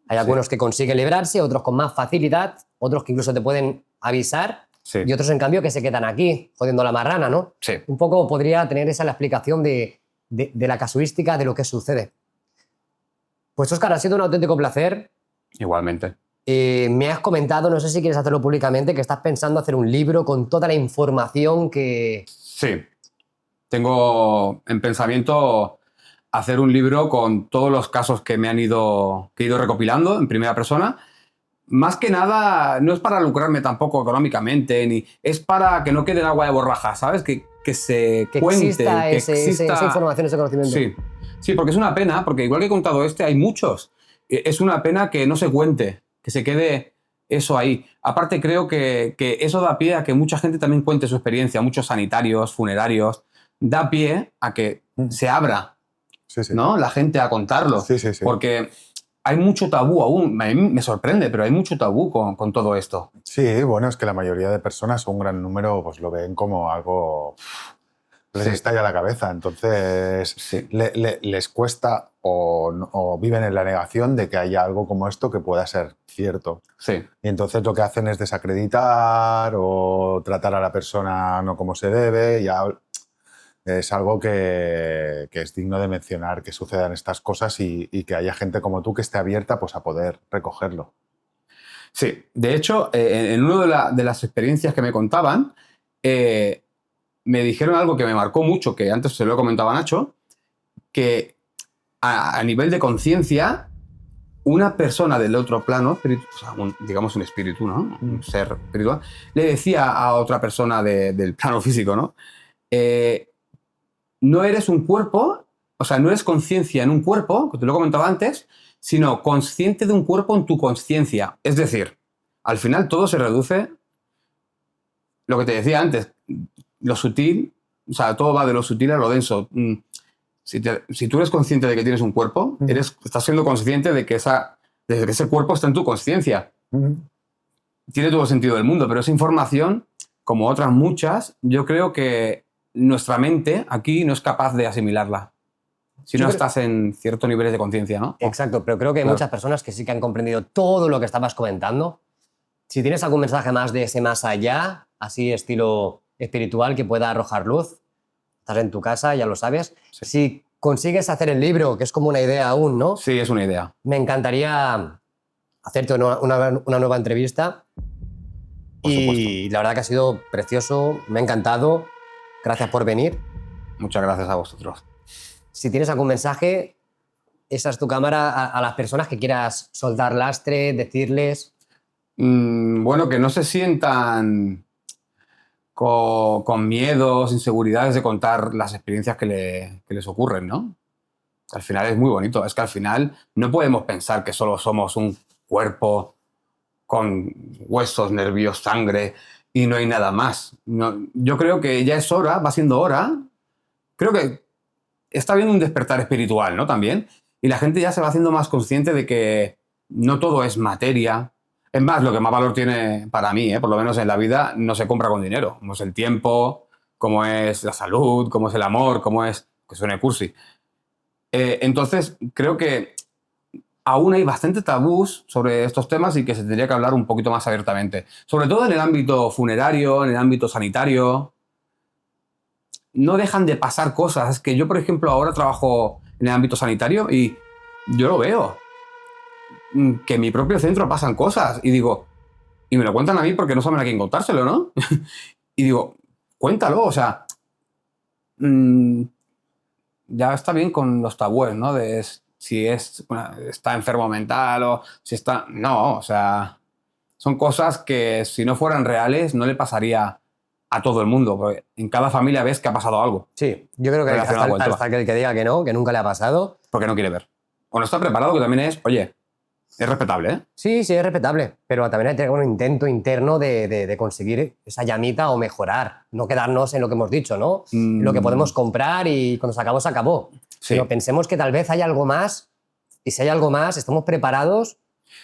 Hay algunos que consiguen librarse, otros con más facilidad, otros que incluso te pueden avisar Sí. y otros, en cambio, que se quedan aquí, jodiendo la marrana, ¿no? Sí. Un poco podría tener esa la explicación de la casuística de lo que sucede. Pues, Óscar, ha sido un auténtico placer. Igualmente. Me has comentado, no sé si quieres hacerlo públicamente, que estás pensando hacer un libro con toda la información que... Sí. Tengo en pensamiento hacer un libro con todos los casos que he ido recopilando en primera persona más que nada, no es para lucrarme tampoco económicamente, ni es para que no quede en agua de borraja, ¿sabes? Que se Que cuente, exista, que esa información, ese conocimiento. Sí, sí, porque es una pena, porque igual que he contado hay muchos. Es una pena que no se cuente, que se quede eso ahí. Aparte, creo que eso da pie a que mucha gente también cuente su experiencia, muchos sanitarios, funerarios, da pie a que se abra, Sí, sí. ¿no? La gente a contarlo. Sí, sí, sí. Porque hay mucho tabú aún. A mí me sorprende, pero hay mucho tabú con todo esto. Sí, bueno, es que la mayoría de personas, o un gran número, pues lo ven como algo... Les Sí. estalla la cabeza. Entonces, Sí. les cuesta o viven en la negación de que haya algo como esto que pueda ser cierto. Sí. Y entonces lo que hacen es desacreditar o tratar a la persona no como se debe. Ya es algo que es digno de mencionar, que sucedan estas cosas y que haya gente como tú que esté abierta, pues, a poder recogerlo. Sí, de hecho, en una de las experiencias que me contaban, me dijeron algo que me marcó mucho, que antes se lo he comentado a Nacho, que a nivel de conciencia, una persona del otro plano, o sea, digamos un espíritu, ¿no? Un ser espiritual, le decía a otra persona del plano físico, ¿no? No eres un cuerpo, o sea, no eres conciencia en un cuerpo, que te lo he comentado antes, sino consciente de un cuerpo en tu consciencia. Es decir, al final todo se reduce, lo que te decía antes, lo sutil, o sea, todo va de lo sutil a lo denso. Si tú eres consciente de que tienes un cuerpo, estás siendo consciente de que ese cuerpo está en tu consciencia. Tiene todo el sentido del mundo, pero esa información, como otras muchas, yo creo que nuestra mente aquí no es capaz de asimilarla. Si no estás en ciertos niveles de conciencia, ¿no? Exacto, pero creo que hay Claro. muchas personas que sí que han comprendido todo lo que estabas comentando. Si tienes algún mensaje más de ese más allá, así estilo espiritual, que pueda arrojar luz, estás en tu casa, ya lo sabes. Sí. Si consigues hacer el libro, que es como una idea aún, ¿no? Sí, es una idea. Me encantaría hacerte una nueva entrevista. Por Y la verdad que ha sido precioso, me ha encantado. Gracias por venir. Muchas gracias a vosotros. Si tienes algún mensaje, esa es tu cámara a las personas que quieras soltar lastre, decirles. Bueno, que no se sientan con miedos, inseguridades de contar las experiencias que les ocurren, ¿no? Al final es muy bonito. Es que al final no podemos pensar que solo somos un cuerpo con huesos, nervios, sangre y no hay nada más. No, yo creo que ya es hora, va siendo hora. Creo que está habiendo un despertar espiritual, ¿no? También. Y la gente ya se va haciendo más consciente de que no todo es materia. Es más, lo que más valor tiene para mí, por lo menos en la vida, no se compra con dinero. Como es el tiempo, como es la salud, como es el amor, como es... que suene cursi. Entonces, creo que aún hay bastante tabús sobre estos temas y que se tendría que hablar un poquito más abiertamente. Sobre todo en el ámbito funerario, en el ámbito sanitario. No dejan de pasar cosas. Es que yo, por ejemplo, ahora trabajo en el ámbito sanitario y yo lo veo. Que en mi propio centro pasan cosas y digo, y me lo cuentan a mí porque no saben a quién contárselo, ¿no? Y digo, cuéntalo, o sea, ya está bien con los tabúes, ¿no? De si está enfermo mental o si está... No, o sea, son cosas que si no fueran reales no le pasaría a todo el mundo, porque en cada familia ves que ha pasado algo, Sí, yo creo que Relacionado con el hasta que el que diga que no, que nunca le ha pasado. porque no quiere ver. O no está preparado, que también es, oye, es respetable, ¿eh? Sí, sí, es respetable, pero también hay que tener un intento interno de conseguir esa llamita o mejorar, no quedarnos en lo que hemos dicho, ¿no? Lo que podemos comprar y cuando se acabó, se acabó. Sí. Pero pensemos que tal vez hay algo más y si hay algo más, estamos preparados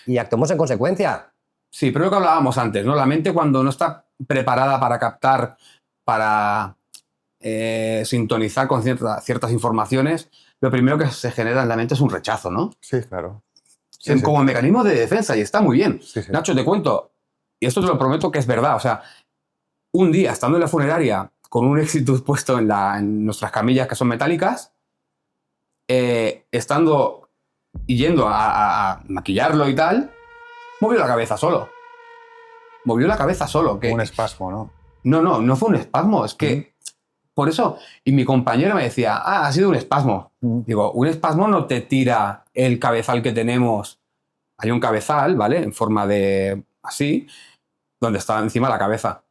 y actuemos en consecuencia. Sí, pero lo que hablábamos antes, ¿no? La mente cuando no está preparada para captar, para sintonizar con ciertas informaciones, lo primero que se genera en la mente es un rechazo, ¿no? Sí, claro. Sí, Como mecanismo de defensa, y está muy bien. Sí, sí. Nacho, te cuento, y esto te lo prometo que es verdad, o sea, un día estando en la funeraria con un Exitus puesto en nuestras camillas que son metálicas, estando y yendo a maquillarlo y tal, movió la cabeza solo. Movió la cabeza solo. Un espasmo, ¿no? No fue un espasmo, es que... Por eso, y mi compañero me decía, ha sido un espasmo. Digo, un espasmo no te tira el cabezal que tenemos hay un cabezal, ¿vale? En forma de así, donde está encima la cabeza.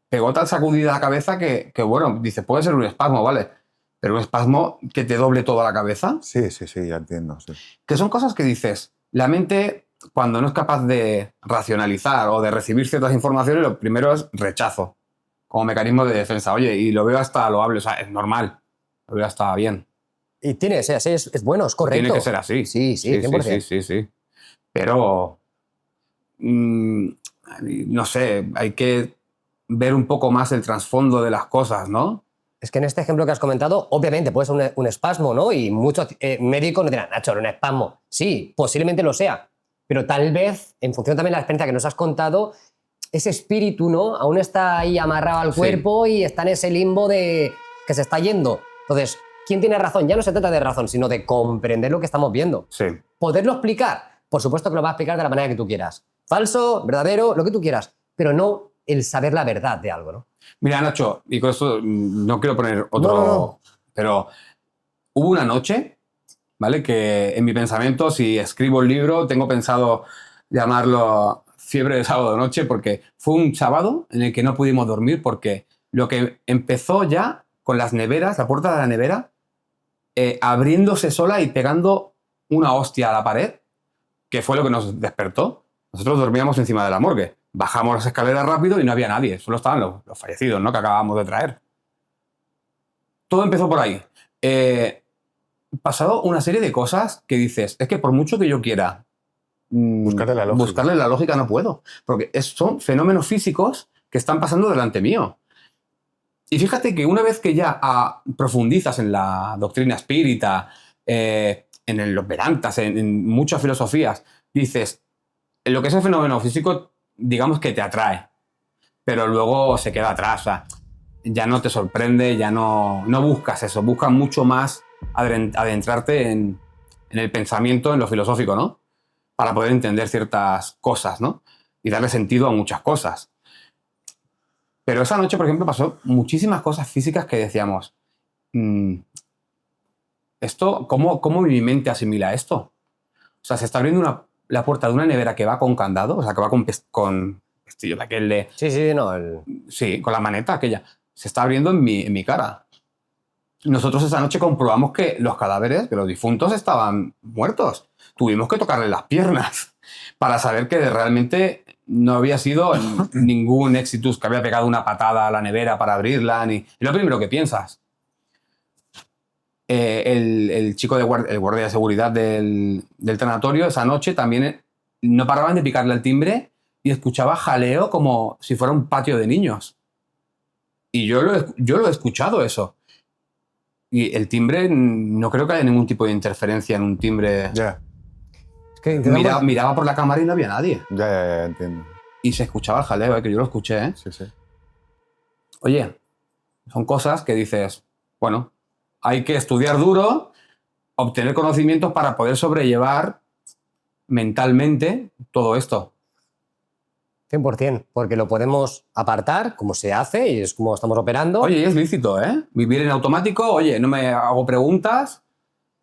Pegó tal sacudida a la cabeza que bueno, dice, puede ser un espasmo, ¿vale? Pero un espasmo que te doble toda la cabeza. Sí, sí, sí, ya entiendo. Sí. Que son cosas que dices, la mente, cuando no es capaz de racionalizar o de recibir ciertas informaciones, lo primero es rechazo, como mecanismo de defensa. Oye, y lo veo hasta loable, o sea, es normal, lo veo hasta bien. Y tiene que ser así, es bueno, es correcto. Tiene que ser así. Sí, sí, 100%. Sí. Pero, no sé, hay que ver un poco más el trasfondo de las cosas, ¿no? Es que en este ejemplo que has comentado, obviamente puede ser un espasmo, ¿no? Y muchos médicos nos dirán, Nacho, era un espasmo. Sí, posiblemente lo sea. Pero tal vez, en función también de la experiencia que nos has contado, ese espíritu, ¿no? Aún está ahí amarrado al cuerpo y está en ese limbo de que se está yendo. Entonces, ¿quién tiene razón? Ya no se trata de razón, sino de comprender lo que estamos viendo. Sí. ¿Poderlo explicar? Por supuesto que lo vas a explicar de la manera que tú quieras. Falso, verdadero, lo que tú quieras. Pero no el saber la verdad de algo, ¿no? Mira, Nacho, y con esto no quiero poner otro... No. Pero hubo una noche, ¿vale? Que en mi pensamiento, si escribo el libro, tengo pensado llamarlo Fiebre de sábado de noche, porque fue un sábado en el que no pudimos dormir, porque lo que empezó ya con las neveras, la puerta de la nevera, abriéndose sola y pegando una hostia a la pared, que fue lo que nos despertó. Nosotros dormíamos encima de la morgue. Bajamos las escaleras rápido y no había nadie. Solo estaban los fallecidos, ¿no? Que acabábamos de traer. Todo empezó por ahí. Pasado una serie de cosas que dices, es que por mucho que yo quiera buscarle la lógica no puedo. Porque son fenómenos físicos que están pasando delante mío. Y fíjate que una vez que ya profundizas en la doctrina espírita, en los Vedantas, en muchas filosofías, dices, en lo que es el fenómeno físico, digamos que te atrae, pero luego se queda atrás. O sea, ya no te sorprende, ya no buscas eso, buscas mucho más adentrarte en el pensamiento, en lo filosófico, ¿no? Para poder entender ciertas cosas, ¿no? Y darle sentido a muchas cosas. Pero esa noche, por ejemplo, pasó muchísimas cosas físicas que decíamos, ¿cómo mi mente asimila esto? O sea, se está abriendo la puerta de una nevera que va con candado, o sea, que va con pestillo de aquel de... Sí, no. Sí, con la maneta aquella. Se está abriendo en mi cara. Nosotros esa noche comprobamos que los cadáveres, que los difuntos estaban muertos. Tuvimos que tocarle las piernas para saber que realmente no había sido ningún exitus que había pegado una patada a la nevera para abrirla. Es lo primero que piensas. El chico el guardia de seguridad del tanatorio esa noche también no paraban de picarle al timbre y escuchaba jaleo como si fuera un patio de niños. Y yo lo he escuchado eso. Y el timbre, no creo que haya ningún tipo de interferencia en un timbre. Ya. Es que Miraba por la cámara y no había nadie. Ya, entiendo. Y se escuchaba el jaleo, que yo lo escuché, ¿eh? Sí. Oye, son cosas que dices, bueno, hay que estudiar duro, obtener conocimientos para poder sobrellevar mentalmente todo esto. 100%, porque lo podemos apartar, como se hace y es como estamos operando. Oye, y es lícito, ¿eh? Vivir en automático, oye, no me hago preguntas,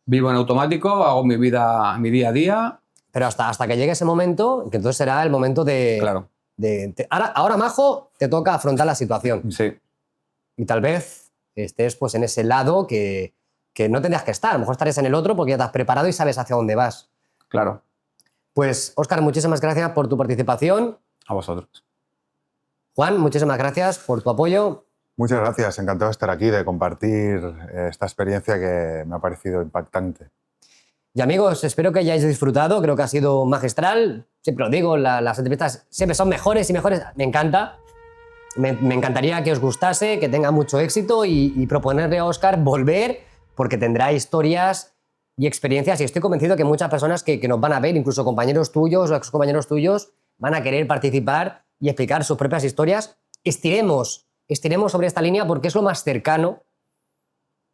vivo en automático, hago mi vida, mi día a día. Pero hasta que llegue ese momento, que entonces será el momento de... Claro. Ahora, Majo, te toca afrontar la situación. Sí. Y tal vez estés pues, en ese lado que no tendrías que estar. A lo mejor estarías en el otro porque ya te has preparado y sabes hacia dónde vas. Claro. Pues, Óscar, muchísimas gracias por tu participación. A vosotros. Juan, muchísimas gracias por tu apoyo. Muchas gracias, encantado de estar aquí, de compartir esta experiencia que me ha parecido impactante. Y amigos, espero que hayáis disfrutado, creo que ha sido magistral. Siempre lo digo, las entrevistas siempre son mejores y mejores. Me encanta. Me encantaría que os gustase, que tenga mucho éxito y proponerle a Óscar volver porque tendrá historias y experiencias y estoy convencido que muchas personas que nos van a ver, incluso compañeros tuyos o excompañeros tuyos, van a querer participar y explicar sus propias historias. Estiremos sobre esta línea porque es lo más cercano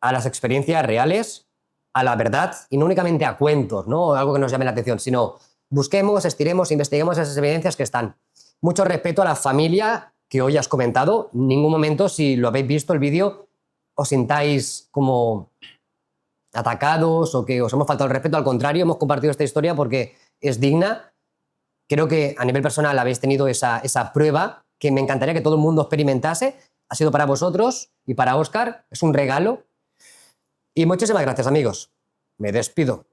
a las experiencias reales, a la verdad y no únicamente a cuentos, ¿no? Algo que nos llame la atención, sino busquemos, estiremos, investiguemos esas evidencias que están. Mucho respeto a la familia que hoy has comentado. En ningún momento, si lo habéis visto el vídeo, os sintáis como atacados o que os hemos faltado el respeto. Al contrario, hemos compartido esta historia porque es digna. Creo que a nivel personal habéis tenido esa prueba que me encantaría que todo el mundo experimentase. Ha sido para vosotros y para Óscar. Es un regalo. Y muchísimas gracias, amigos. Me despido.